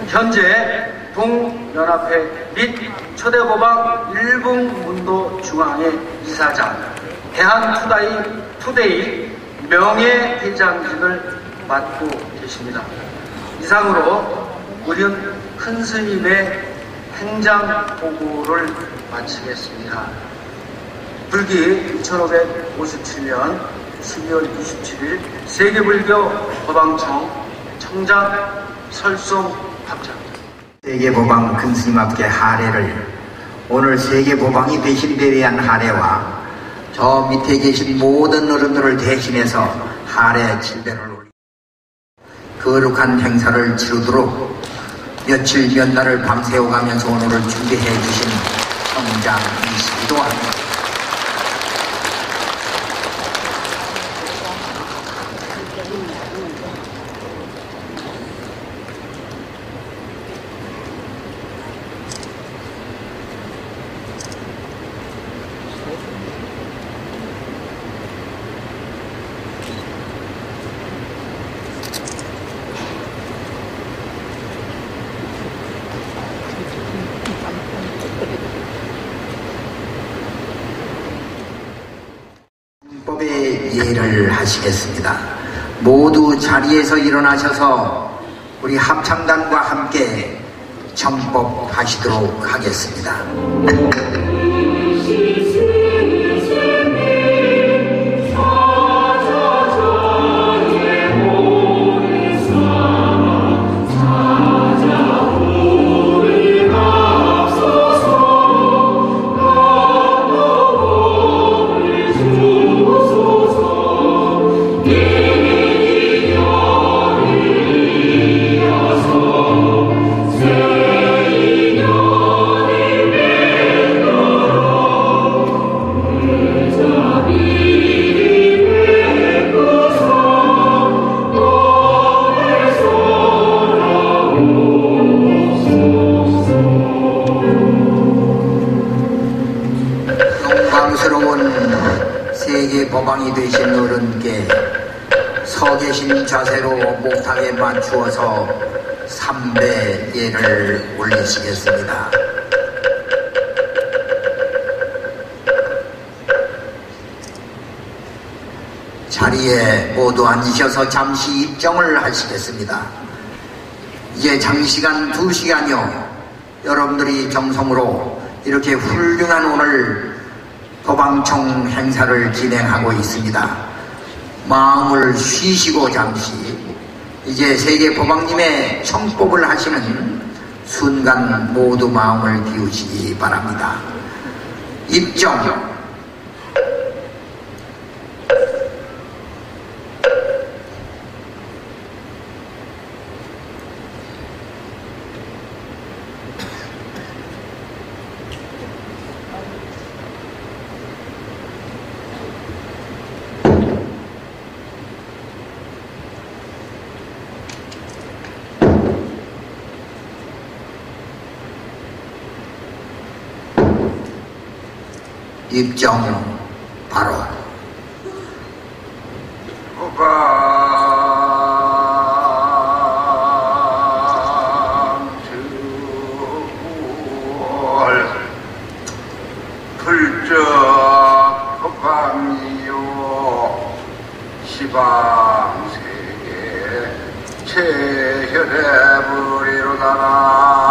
현재 동연합회 및 초대법왕 일북문도중앙회 이사장, 대한투데이 명예회장직을 맡고 계십니다. 이상으로 의륜 큰 스님의 행장 보고를 마치겠습니다. 불기 2557년 12월 27일 세계불교 법왕청 청장 설송 합장. 세계법왕 큰 스님 앞에 하례를, 오늘 세계법왕이 되신 데 대한 하례와 저 밑에 계신 모든 어른들을 대신해서 하례 칠배를 올리고 거룩한 행사를 치르도록 며칠 몇 날을 밤새워가면서 오늘을 준비해 주신 청장이시기도 합니다. 법의 예를 하시겠습니다. 모두 자리에서 일어나셔서 우리 합창단과 함께 청법하시도록 하겠습니다. 법왕이 되신 어른께 서 계신 자세로 목탁에 맞추어서 3배 예를 올리시겠습니다. 자리에 모두 앉으셔서 잠시 입정을 하시겠습니다. 이제 장시간 2시간여 여러분들이 정성으로 이렇게 훌륭한 오늘 법왕청 행사를 진행하고 있습니다. 마음을 쉬시고 잠시 이제 세계 법왕님의 청법을 하시는 순간 모두 마음을 비우시기 바랍니다. 입정. 입정 바로. 불적 법왕이요 시방세계 체혈의 불이로다라.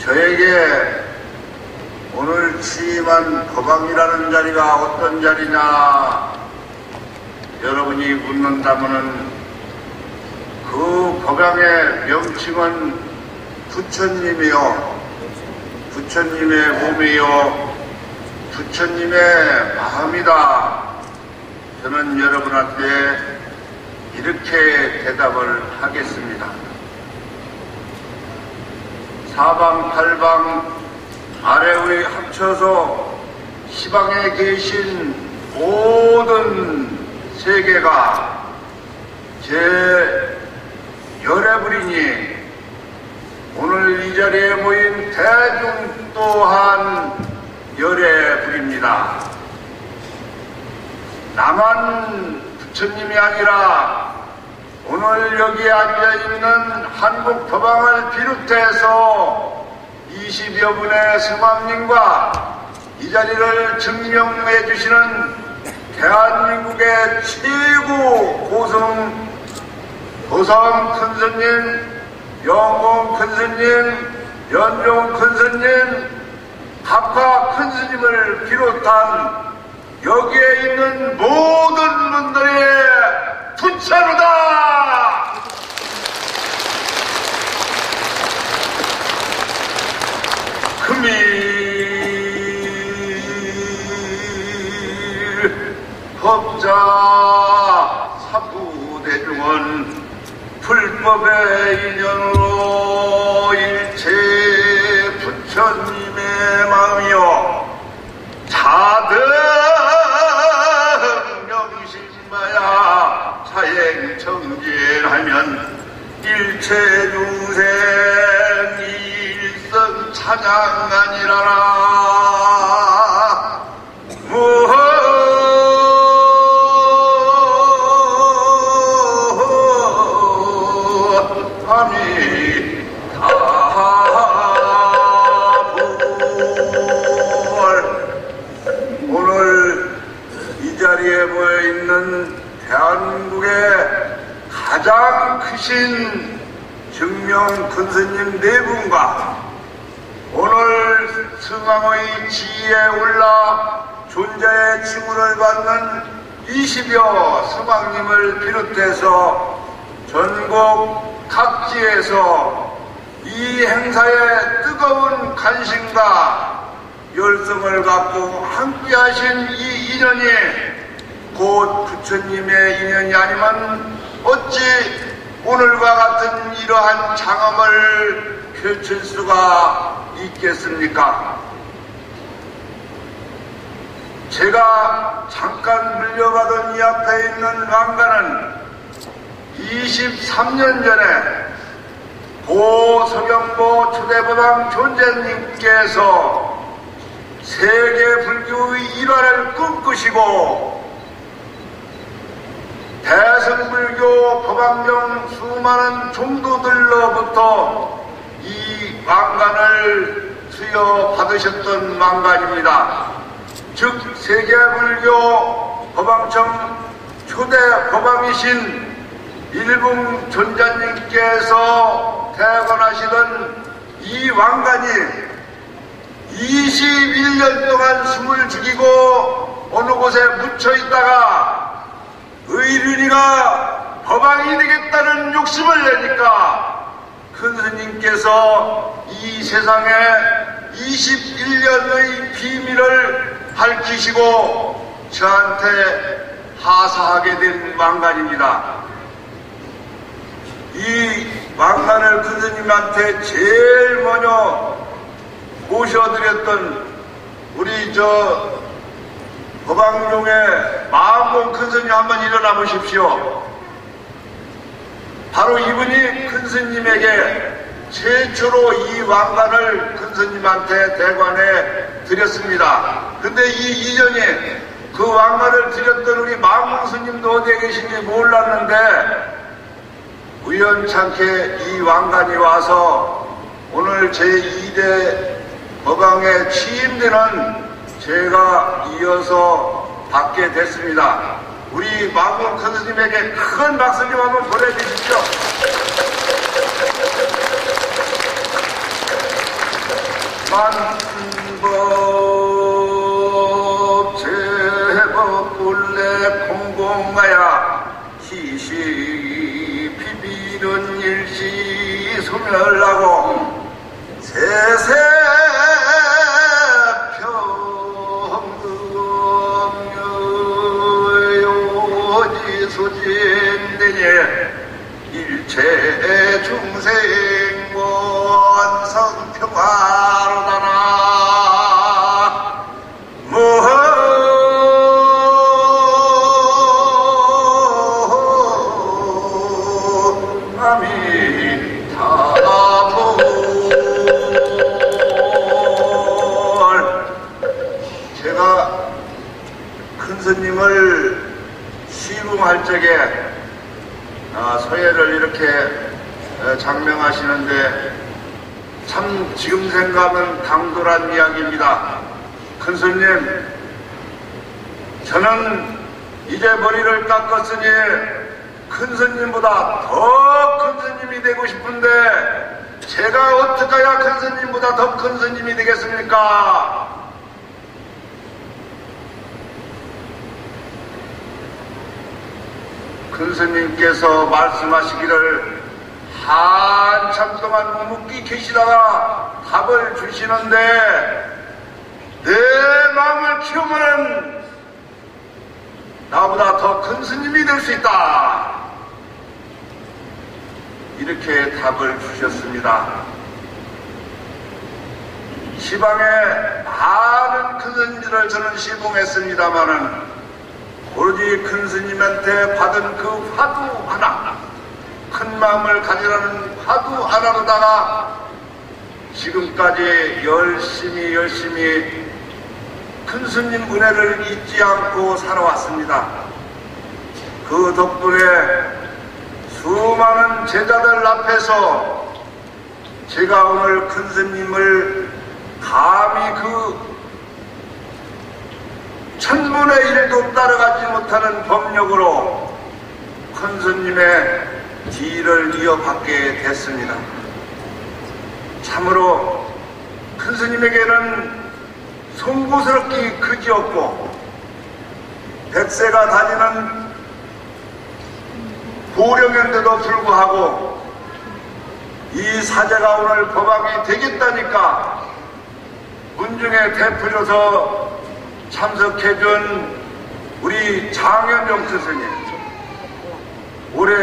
저에게 오늘 취임한 법왕이라는 자리가 어떤 자리냐 여러분이 묻는다면은 그 법왕의 명칭은 부처님이요, 부처님의 몸이요, 부처님의 마음이다. 저는 여러분한테 이렇게 대답을 하겠습니다. 사방팔방 아래의 합쳐서 시방에 계신 모든 세계가 제 열애불이니 오늘 이 자리에 모인 대중 또한 열애불입니다. 나만 부처님이 아니라 오늘 여기 앉아있는 한국 법왕을 비롯해서 20여 분의 스님과 이 자리를 증명해 주시는 대한민국의 최고 고성 큰스님, 영공 큰스님, 연종 큰스님, 각각 큰스님을 비롯한 여기에 있는 모든 분들의 부처로다! 금일 법자 사부대중은 불법의 인연으로 일체 부처님의 마음이요 자등 명심마야 사행청진하면 일체 중생 일성 찬양하니라라. 자리에 모여있는 대한민국의 가장 크신 증명 근스님 네 분과 오늘 승왕의 지위에 올라 존재의 징후를 받는 20여 승왕님을 비롯해서 전국 각지에서 이 행사에 뜨거운 관심과 열성을 갖고 함께하신 이 인연이 곧 부처님의 인연이 아니면 어찌 오늘과 같은 이러한 장엄을 펼칠 수가 있겠습니까? 제가 잠깐 물려받은 이 앞에 있는 왕관은 23년 전에 고 서경보 초대법왕 존재님께서 세계 불교의 일화를 꿈꾸시고 대승불교 법왕정 수많은 종도들로부터 이 왕관을 수여받으셨던 왕관입니다. 즉 세계불교 법왕청 초대 법왕이신 일봉 존자님께서 태어나시던 이 왕관이 21년 동안 숨을 죽이고 어느 곳에 묻혀 있다가 의륜이가 법왕이 되겠다는 욕심을 내니까 큰 스님께서 이 세상에 21년의 비밀을 밝히시고 저한테 하사하게 된 왕관입니다. 이 왕관을 큰 스님한테 제일 먼저 모셔드렸던 우리 법왕룡의 마음공 큰 스님 한번 일어나 보십시오. 바로 이분이 큰 스님에게 최초로 이 왕관을 큰 스님한테 대관해 드렸습니다. 근데 이 인연이 그 왕관을 드렸던 우리 마음공 스님도 어디에 계신지 몰랐는데 우연찮게 이 왕관이 와서 오늘 제2대 법왕에 취임되는 제가 이어서 받게 됐습니다. 우리 마음공 큰 스님에게 큰 박수 좀 한번 보내주십시오. 만법 제법 본래 공공하야 시시 비비는 일시 소멸하고 세세 평등요지 소진되니 일체 중생 원성 평화로다나 제가 큰 스님을 시궁할 적에 서예를 이렇게 장명하시는데 참 지금 생각하면 당돌한 이야기입니다. 큰 스님, 저는 이제 머리를 깎았으니 큰 스님보다 더 큰 스님이 되고 싶은데 제가 어떻게 해야 큰 스님보다 더 큰 스님이 되겠습니까? 큰 스님께서 말씀하시기를 한참 동안 묵묵히 계시다가 답을 주시는데 내 마음을 키우면은 나보다 더 큰 스님이 될 수 있다. 이렇게 답을 주셨습니다. 시방에 많은 큰 스님들을 저는 시봉했습니다마는 오로지 큰 스님한테 받은 그 화두 하나, 큰 마음을 가지라는 화두 하나로다가 지금까지 열심히 큰 스님 은혜를 잊지 않고 살아왔습니다. 그 덕분에 수많은 제자들 앞에서 제가 오늘 큰 스님을 감히 그 천분의 1도 따라가지 못하는 법력으로 큰 스님의 뒤를 이어받게 됐습니다. 참으로 큰 스님에게는 송구스럽기 그지없고 백세가 다니는 고령인데도 불구하고 이 사제가 오늘 법왕이 되겠다니까 문중에 대표로서 참석해준 우리 장현종 스님, 올해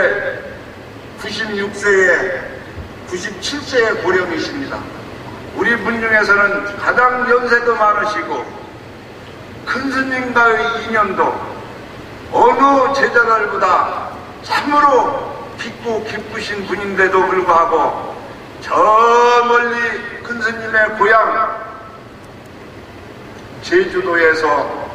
97세의 고령이십니다. 우리 문중에서는 가장 연세도 많으시고 큰 스님과의 인연도 어느 제자들보다 참으로 깊고 기쁘신 분인데도 불구하고 저 멀리 큰 스님의 고향 제주도에서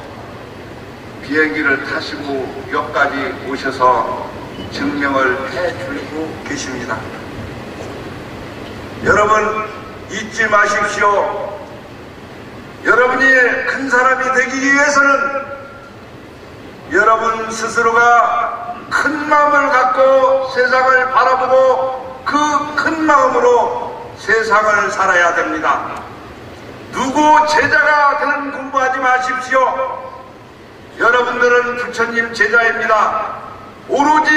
비행기를 타시고 여기까지 오셔서 증명을 해주고 계십니다. 여러분 잊지 마십시오. 여러분이 큰 사람이 되기 위해서는 여러분 스스로가 큰 마음을 갖고 세상을 바라보고 그 큰 마음으로 세상을 살아야 됩니다. 누구 제자가 되는 공부하지 마십시오. 여러분들은 부처님 제자입니다. 오로지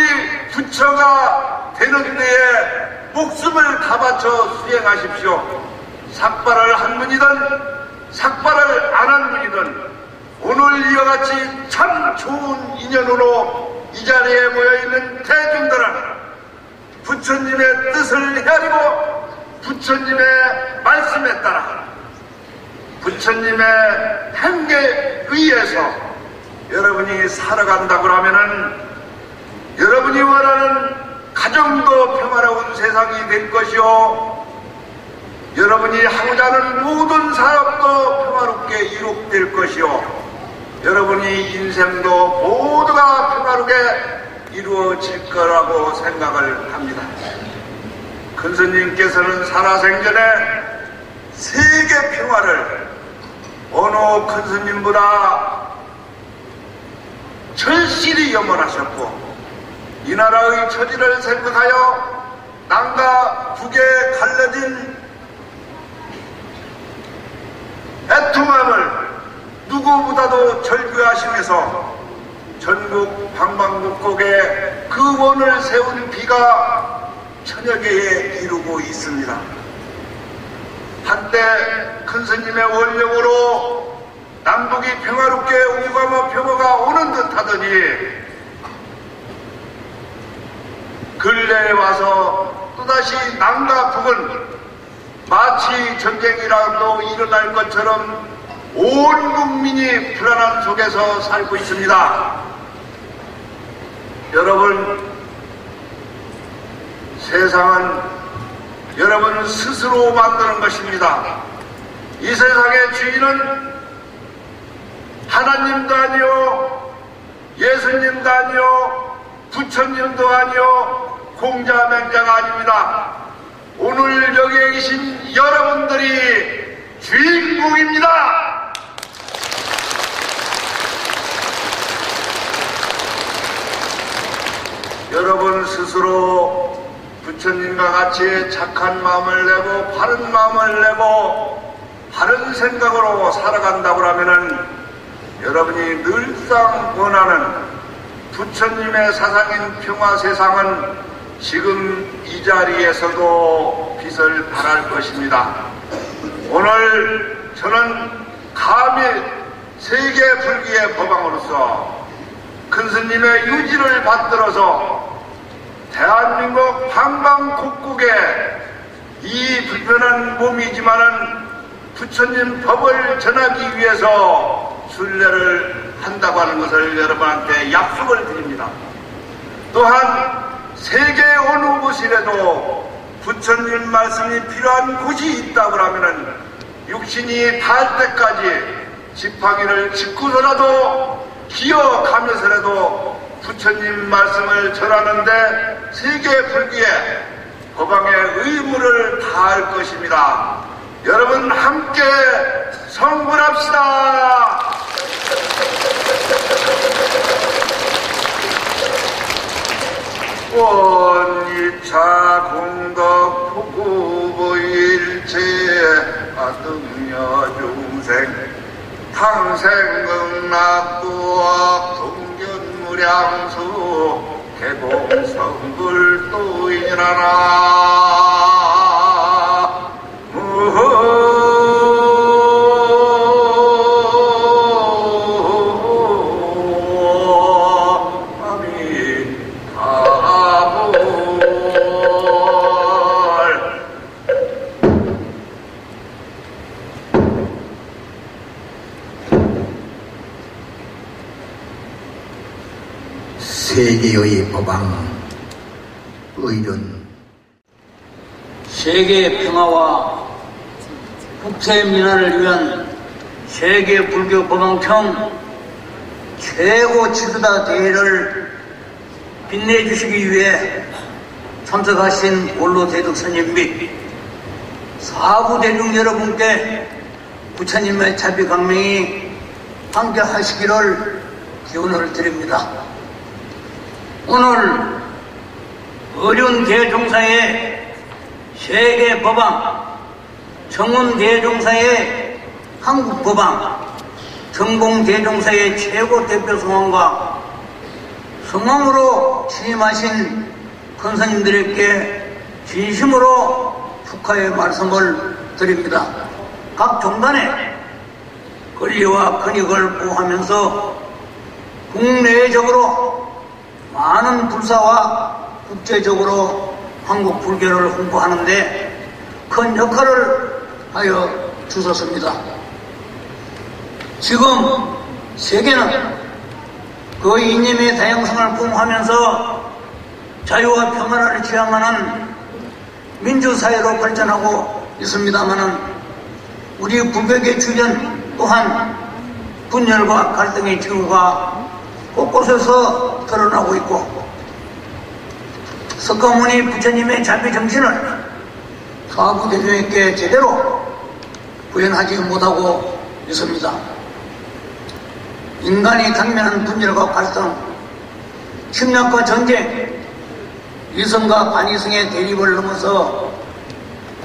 부처가 되는 데에 목숨을 다 바쳐 수행하십시오. 삭발을 한 분이든 삭발을 안 한 분이든 오늘 이와 같이 참 좋은 인연으로 이 자리에 모여있는 대중들은 부처님의 뜻을 헤아리고 부처님의 말씀에 따라 부처님의 행계에 의해서 여러분이 살아간다고 하면은 여러분이 원하는 가정도 평화로운 세상이 될 것이요, 여러분이 하고자 하는 모든 사업도 평화롭게 이룩될 것이요, 여러분이 인생도 모두가 평화롭게 이루어질 거라고 생각을 합니다. 큰 스님께서는 살아생전에 세계 평화를 어느 큰 스님보다 절실히 염원하셨고 이 나라의 처지를 생각하여 남과 북에 갈라진 애통함을 누구보다도 절규하시면서 전국 방방곡곡에 그 원을 세운 비가 천여 개에 이루고 있습니다. 한때 큰 스님의 원령으로 남북이 평화롭게 오가며 평화가 오는 듯 하더니 근래에 와서 또다시 남과 북은 마치 전쟁이라도 일어날 것처럼 온 국민이 불안함 속에서 살고 있습니다. 여러분, 세상은 여러분 스스로 만드는 것입니다. 이 세상의 주인은 하나님도 아니요, 예수님도 아니요, 부처님도 아니요, 공자맹자가 아닙니다. 오늘 여기에 계신 여러분들이 주인공입니다. 여러분 스스로 부처님과 같이 착한 마음을 내고 바른 마음을 내고 바른 생각으로 살아간다고 하면은 여러분이 늘상 원하는 부처님의 사상인 평화 세상은 지금 이 자리에서도 빛을 발할 것입니다. 오늘 저는 감히 세계 불기의 법왕으로서 큰 스님의 유지를 받들어서 대한민국 방방곡곡에 이 불편한 몸이지만은 부처님 법을 전하기 위해서 순례를 한다고 하는 것을 여러분한테 약속을 드립니다. 또한 세계 어느 곳이라도 부처님 말씀이 필요한 곳이 있다고 하면은 육신이 닿을 때까지 지팡이를 짚고서라도 기어가면서라도 부처님 말씀을 전하는데 세계 불기에 법왕의 의무를 다할 것입니다. 여러분 함께 성불합시다. 일차 공덕 부부일체 아등여 중생 탕생극락부학 동견무량수 개봉성불도 인하라 세계의 법왕 의륜 세계 평화와 국제 민화를 위한 세계 불교 법왕청 최고 지도자 대회를 빛내주시기 위해 참석하신 원로 대덕 스님 및 사부 대중 여러분께 부처님의 자비 강명이 함께 하시기를 기원을 드립니다. 오늘 어려운 대종사의 세계 법왕, 정운 대종사의 한국 법왕, 정봉 대종사의 최고 대표 성왕과 성왕으로 취임하신 권사님들에게 진심으로 축하의 말씀을 드립니다. 각 종단의 권리와 권익을 보호하면서 국내적으로 많은 불사와 국제적으로 한국 불교를 홍보하는데 큰 역할을 하여 주셨습니다. 지금 세계는 그 이념의 다양성을 부응하면서 자유와 평화를 지향하는 민주사회로 발전하고 있습니다마는 우리 불교계 주변 또한 분열과 갈등의 징후가 곳곳에서 드러나고 있고 석가모니 부처님의 자비 정신을 사부대중에게 제대로 구현하지 못하고 있습니다. 인간이 당면한 분열과 갈등, 침략과 전쟁, 이성과 반이성의 대립을 넘어서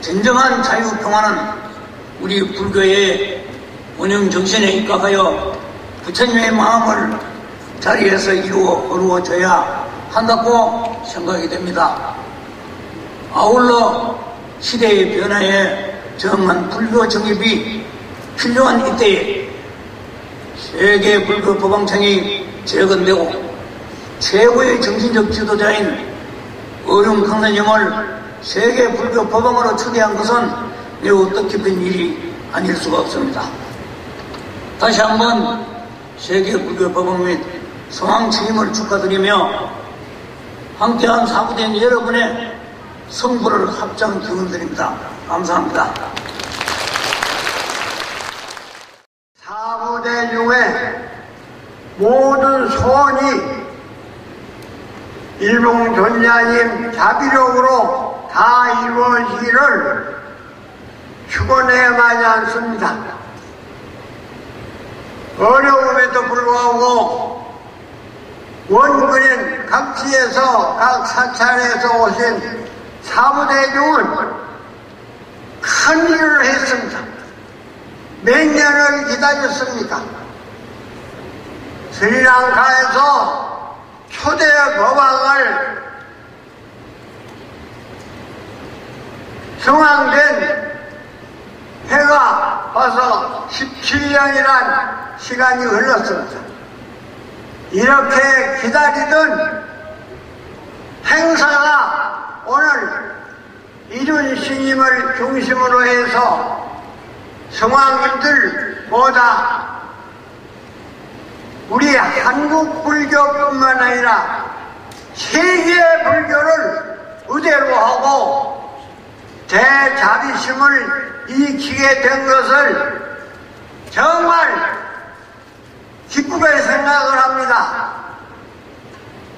진정한 자유평화는 우리 불교의 원형 정신에 입각하여 부처님의 마음을 자리에서 이루어져야 한다고 생각이 됩니다. 아울러 시대의 변화에 정한 불교 정립이 필요한 이때에 세계 불교 법왕청이 재건되고 최고의 정신적 지도자인 어룡 강사님을 세계 불교 법왕으로 초대한 것은 매우 뜻깊은 일이 아닐 수가 없습니다. 다시 한번 세계 불교 법왕 및 성황 취임을 축하드리며 함께한 사부된 여러분의 성부를 합장 기원드립니다. 감사합니다. 사부대중의 모든 소원이 일봉존자님 자비력으로 다 이루어지기를 축원해야만 않습니다. 어려움에도 불구하고 원근인 각지에서 각 사찰에서 오신 사부대중은 큰 일을 했습니다. 몇 년을 기다렸습니까? 스리랑카에서 초대 법왕을 성황된 해가 와서 17년이란 시간이 흘렀습니다. 이렇게 기다리던 행사가 오늘 이륜 스님을 중심으로 해서 성황인들 모다 우리 한국 불교뿐만 아니라 세계 불교를 의대로 하고 대자비심을 익히게 된 것을 정말 기쁘게 생각을 합니다.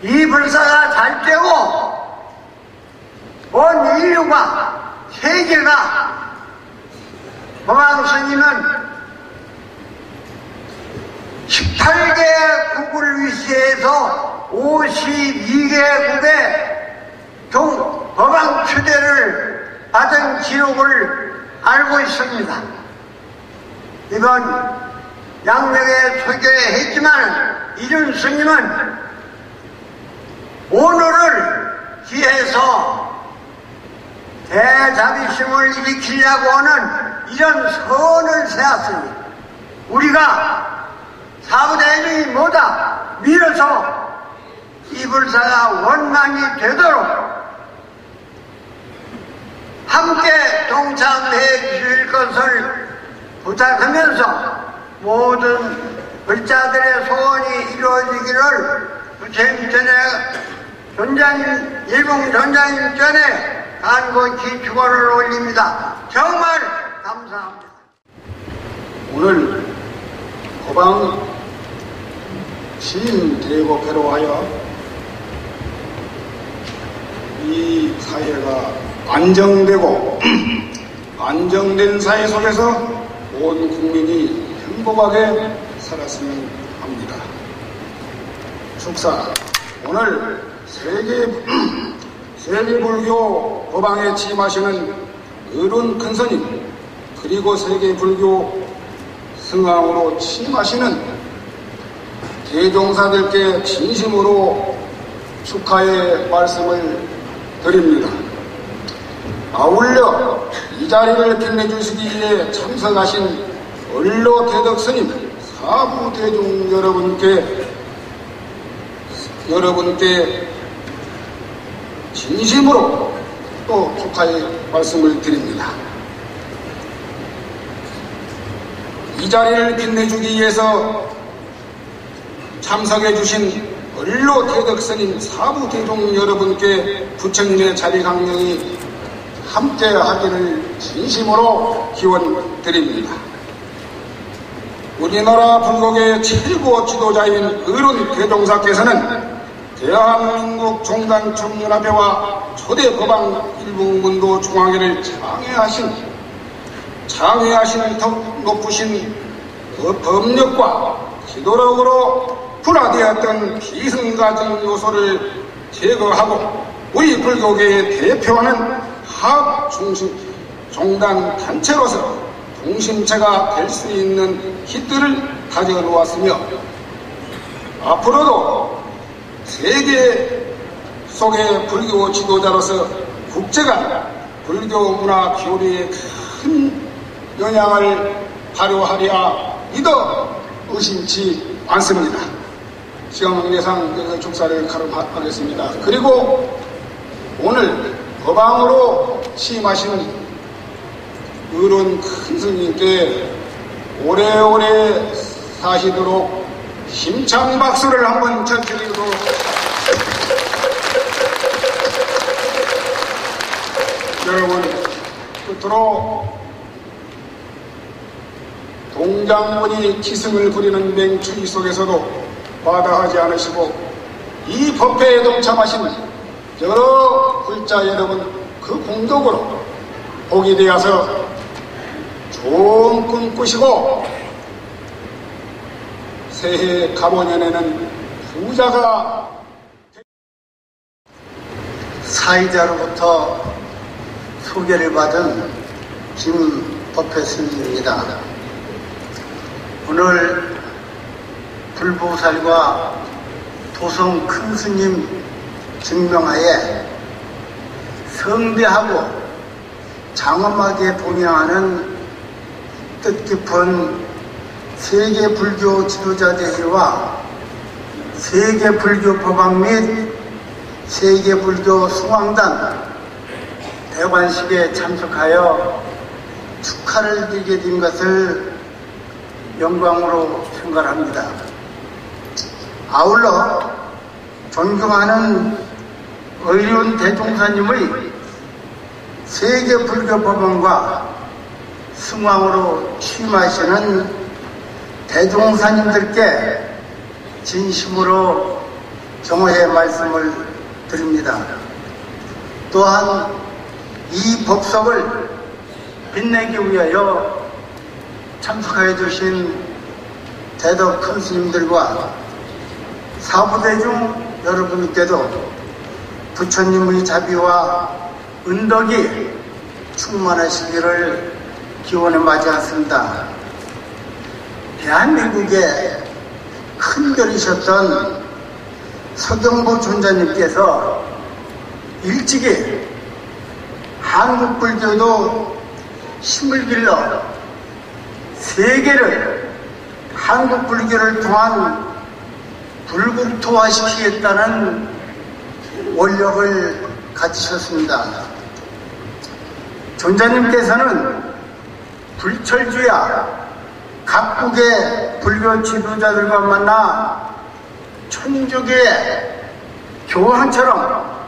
이 불사가 잘 되고 온 인류가 세계가 법왕 스님은 18개국을 위시해서 52개국의 법왕 추대를 받은 기록을 알고 있습니다. 이번 양명에 소개했지만 이준 스님은 오늘을 기해서 대자비심을 일으키려고 하는 이런 선을 세웠으니 우리가 사부대중이 모두 밀어서 이 불사가 원망이 되도록 함께 동참해 주실 것을 부탁하면서 모든 불자들의 소원이 이루어지기를 부처님 전에 일봉 전장님 전에 간곡히 축원을 올립니다. 정말 감사합니다. 오늘 법왕 시인 대국회로 하여 이 사회가 안정되고 안정된 사회 속에서 온 국민이 행복하게 살았으면 합니다. 축사, 오늘 세계불교 법왕에 취임하시는 어른 큰스님 그리고 세계불교 승왕으로 취임하시는 대종사들께 진심으로 축하의 말씀을 드립니다. 아울러 이 자리를 빛내주시기 위해 참석하신 언로 대덕스님, 사부 대중 여러분께 진심으로 또 축하의 말씀을 드립니다. 이 자리를 빛내주기 위해서 참석해 주신 언로 대덕스님, 사부 대중 여러분께 부처님의 자리 강령이 함께 하기를 진심으로 기원드립니다. 우리나라 불국의 최고 지도자인 어른 대종사께서는 대한민국 종단총연합회와 초대 법왕 일북문도 중앙회를 창회하신 더 높으신 법력과 지도력으로 분화되었던 비승가적 요소를 제거하고 우리 불교계의 대표하는 화합 종단 단체로서 동심체가 될 수 있는 기틀을 다져놓았으며 앞으로도 세계 속의 불교 지도자로서 국제간 불교 문화 교류에 큰 영향을 발휘하리라 믿어 의심치 않습니다. 시간 내상 축사를 가름하겠습니다. 그리고 오늘 법왕으로 취임하신 어른 큰 스님께 오래오래 사시도록 힘찬 박수를 한번 쳐드리도록 여러분, 끝으로 동장문이 기승을 부리는 맹추위 속에서도 마다하지 않으시고 이 법회에 동참하신 여러 불자 여러분 그 공덕으로 복이 되어서 좋은 꿈 꾸시고 새해 갑오년에는 부자가 사이자로부터 소개를 받은 김법회 스님입니다. 오늘 불보살과 도성 큰 스님 증명하에 성대하고 장엄하게 봉양하는 뜻깊은 세계불교 지도자대회와 세계불교 법왕 및 세계불교 승왕단 대관식에 참석하여 축하를 드리게 된 것을 영광으로 생각합니다. 아울러 존경하는 의륜 대종사님의 세계불교 법왕과 승왕으로 취임하시는 대종사님들께 진심으로 경호의 말씀을 드립니다. 또한 이 법석을 빛내기 위하여 참석하여 주신 대덕 큰 스님들과 사부대중 여러분께도 부처님의 자비와 은덕이 충만하시기를 기원해 맞이했습니다. 대한민국의 큰별이셨던 서경보 존자님께서 일찍이 한국 불교도 힘을 길러 세계를 한국 불교를 통한 불국토화시키겠다는 원력을 가지셨습니다. 존자님께서는 불철주야 각국의 불교 지도자들과 만나 천주교의 교황처럼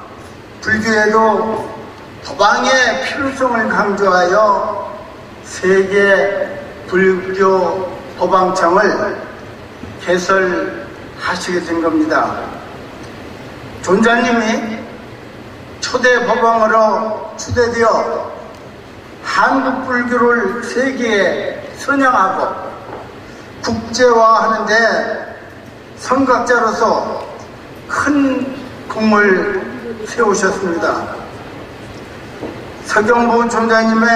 불교에도 법왕의 필요성을 강조하여 세계 불교 법왕청을 개설하시게 된 겁니다. 존자님이 초대 법왕으로 추대되어 한국 불교를 세계에 선양하고 국제화하는데 선각자로서 큰 공을 세우셨습니다. 서경보 존자님의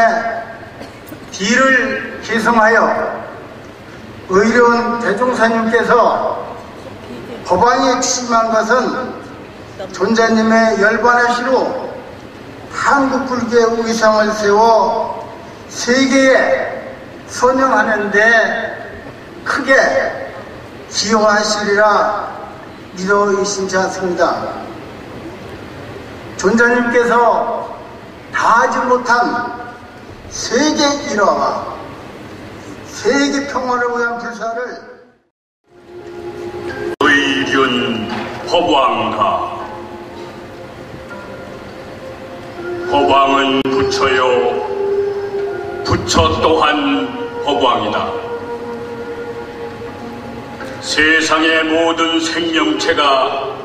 뒤를 계승하여 의료원 대종사님께서 법왕에 취임한 것은 존자님의 열반의 시로 한국 불교의 위상을 세워 세계에 선양하는데 크게 기여하시리라 믿어 의심치 않습니다. 존자님께서 다하지 못한 세계 일화와 세계 평화를 위한 불사를 의륜 법왕가 법왕은 부처요 부처 또한 법왕이다. 세상의 모든 생명체가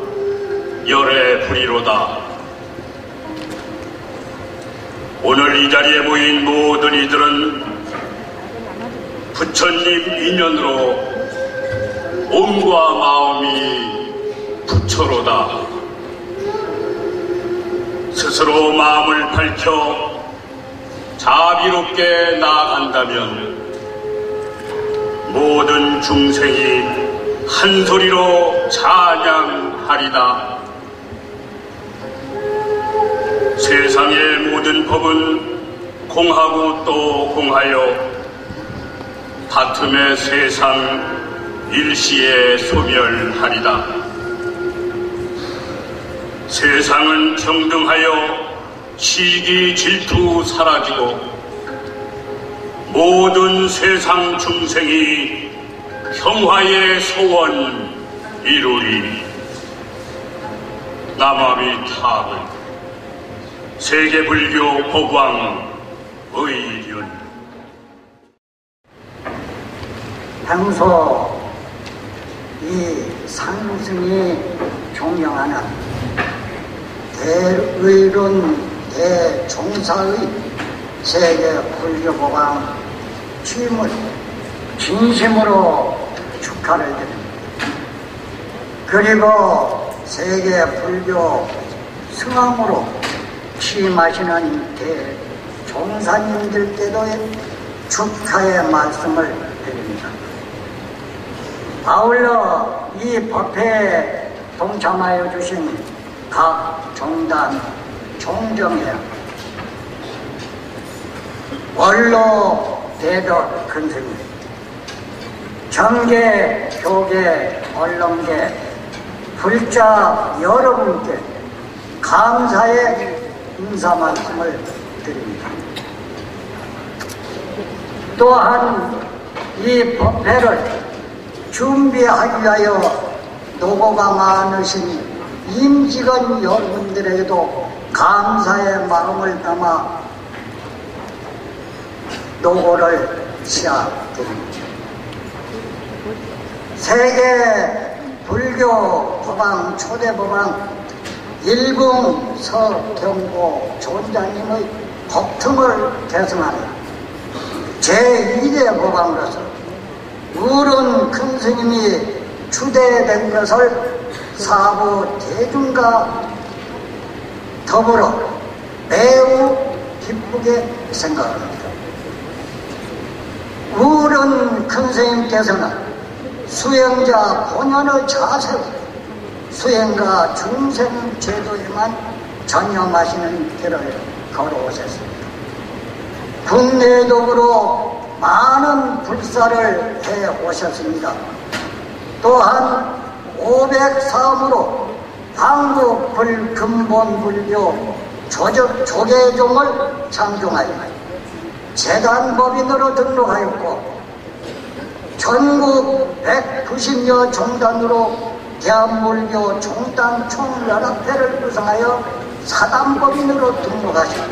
열의 불이로다. 오늘 이 자리에 모인 모든 이들은 부처님 인연으로 몸과 마음이 부처로다. 스스로 마음을 밝혀 자비롭게 나아간다면 모든 중생이 한 소리로 찬양하리다. 세상의 모든 법은 공하고 또 공하여 다툼의 세상 일시에 소멸하리다. 세상은 평등하여 시기 질투 사라지고 모든 세상 중생이 평화의 소원 이루리. 남아미타불 세계불교 법왕 의륜. 평소 이 상승이 존경하는 대의론 대종사의 세계불교법왕 취임을 진심으로 축하를 드립니다. 그리고 세계불교 승왕으로 취임하시는 대종사님들께도 축하의 말씀을 드립니다. 아울러 이 법회에 동참하여 주신 각 종단 종정회 원로 대덕 큰스님, 정계, 교계, 언론계, 불자 여러분께 감사의 인사 말씀을 드립니다. 또한 이 법회를 준비하기 위하여 노고가 많으신 임직원 여러분들에게도 감사의 마음을 담아 노고를 시작드립니다. 세계 불교 법왕 초대 법왕 일봉 서경보 존자님의 법통을 계승하는 제1의 법왕으로서 우른 큰 스님이 추대된 것을 사부 대중과 더불어 매우 기쁘게 생각합니다. 우른 큰 스님께서는 수행자 본연의 자세로 수행과 중생 제도에만 전념하시는 길을 걸어오셨습니다. 국내적으로 많은 불사를 해오셨습니다. 또한 503으로 한국 불근본불교 조계종을 창종하여 재단법인으로 등록하였고 전국 190여 종단으로 대한불교 종단 총연합회를 구성하여 사단법인으로 등록하시고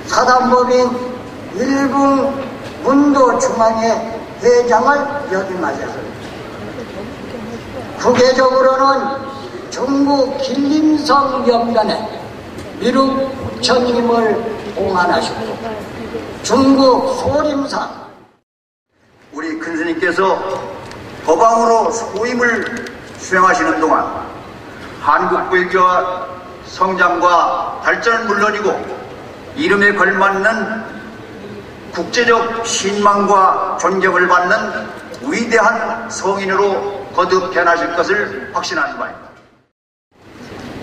사단법인 일부 문도중앙회 회장을 역임하셨습니다. 국외적으로는 중국 길림성 옆면에 미륵 부처님을 봉안하시고 중국 소림산 우리 큰 스님께서 법왕으로 소임을 수행하시는 동안 한국 불교와 성장과 발전은 물론이고 이름에 걸맞는 국제적 신망과 존경을 받는 위대한 성인으로 거듭 변하실 것을 확신하는 바입니다.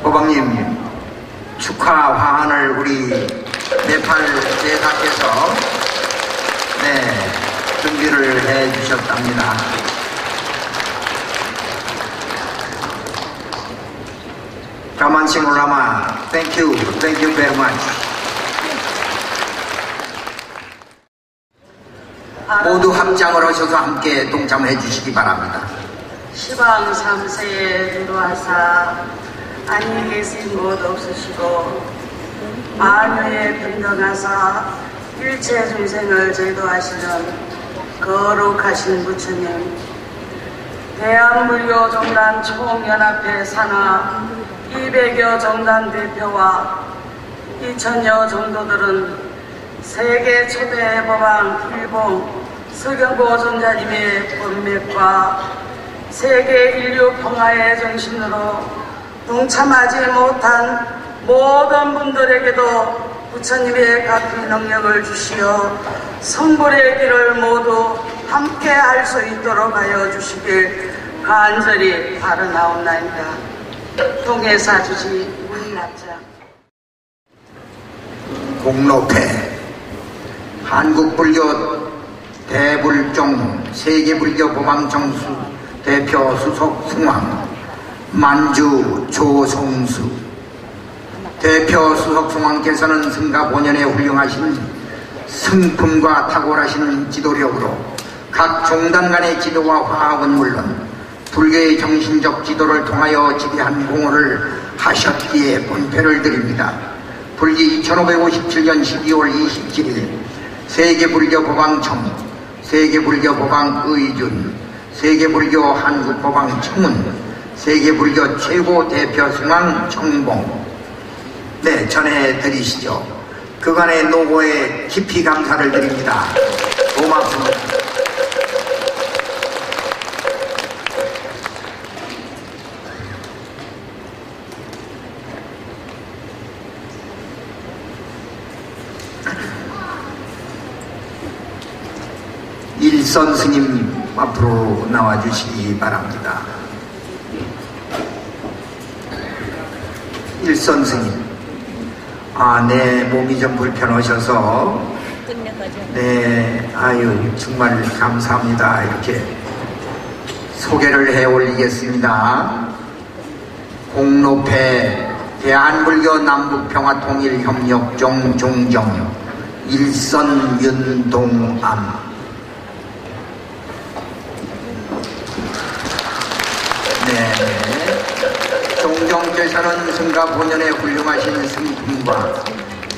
법왕님 축하 화환을 우리 네팔 대사께서 준비를 해 주셨답니다. 라만싱 라마, thank you very much. 모두 합장을 하셔서 함께 동참해 주시기 바랍니다. 시방 3세에 들어와사 안녕히 계신 곳 없으시고 만유에 분등하사 일체 중생을 제도하시는 거룩하신 부처님, 대한불교 종단 총연합회 산하 200여 종단 대표와 2000여 종도들은 세계 초대 법왕 일봉 서경보 전자님의 본맥과 세계 인류 평화의 정신으로 동참하지 못한 모든 분들에게도 부처님의 가피 능력을 주시어 성불의 길을 모두 함께 할 수 있도록 하여 주시길 간절히 바라나옵나이다. 동해사주지 문납장 공로패 한국불교 대불종 세계불교 법왕정수 대표 수석 승왕 만주 조송수 대표 수석 승왕께서는 승가 본연에 훌륭하신 성품과 탁월하신 지도력으로 각 종단 간의 지도와 화합은 물론 불교의 정신적 지도를 통하여 지대한 공헌을 하셨기에 본패를 드립니다. 불기 2557년 12월 27일 세계불교 법왕청, 세계불교 법왕의준, 세계불교 한국법왕청은, 세계불교 최고 대표 승왕 청봉 전해드리시죠. 그간의 노고에 깊이 감사를 드립니다. 고맙습니다. 일선 스님 앞으로 나와주시기 바랍니다. 일선 스님, 내 몸이 좀 불편하셔서 정말 감사합니다. 이렇게 소개를 해 올리겠습니다. 공로패 대한불교 남북평화통일협력종 종정 일선 윤동암. 종정께서는 승가 본연의 훌륭하신 성품과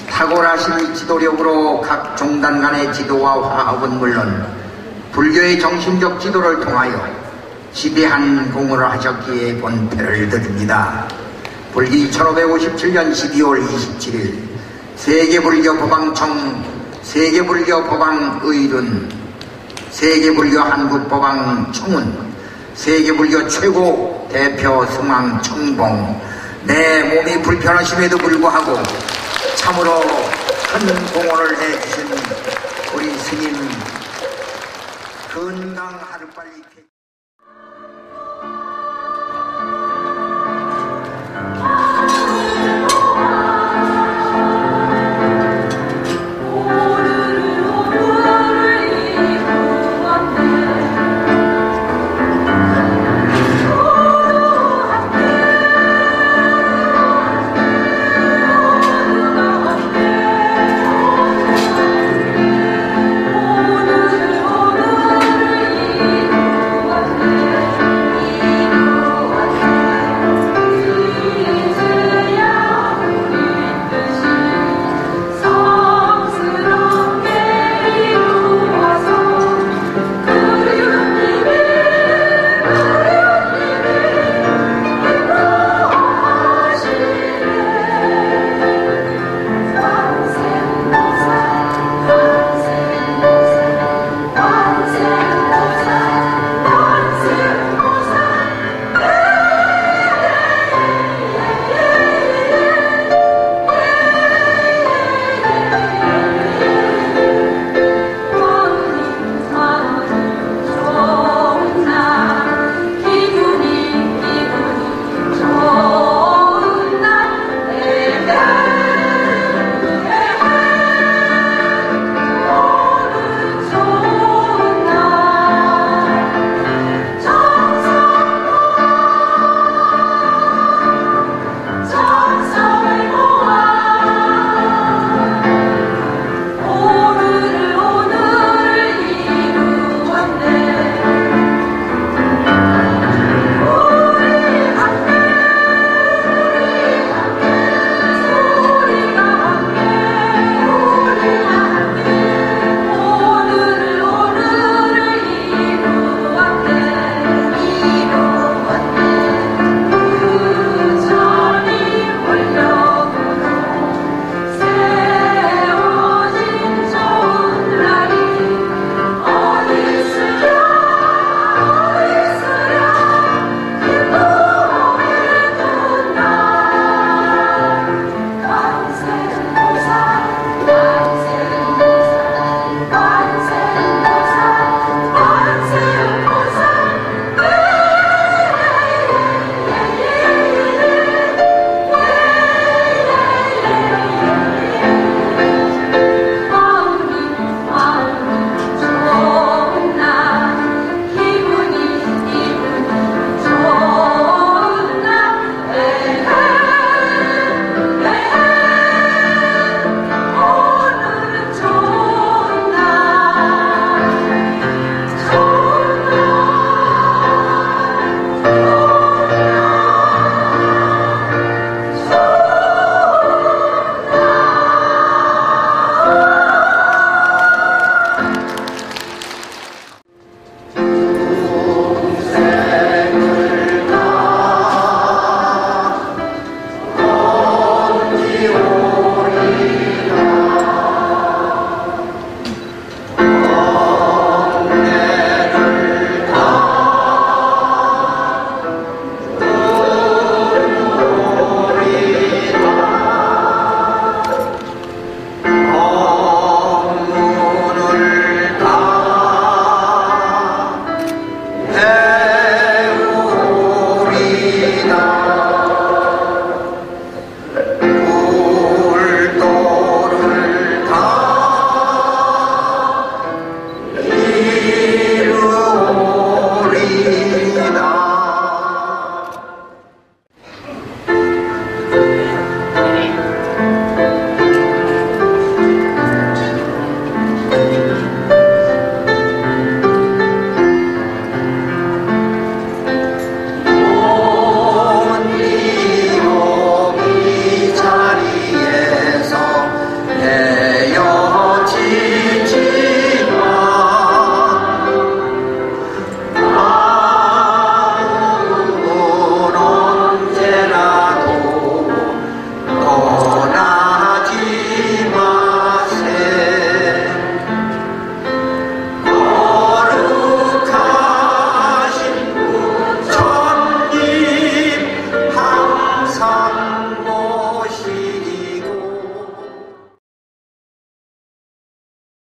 탁월하신 지도력으로 각 종단 간의 지도와 화합은 물론 불교의 정신적 지도를 통하여 지대한 공헌을 하셨기에 본패를 드립니다. 불기 1557년 12월 27일 세계불교 법왕청, 세계불교 법왕의륜, 세계불교 한국법왕청은, 세계불교 최고 대표 승왕 청봉 내 몸이 불편하심에도 불구하고 참으로 큰 공헌을 해주신 우리 스님 건강 하루빨리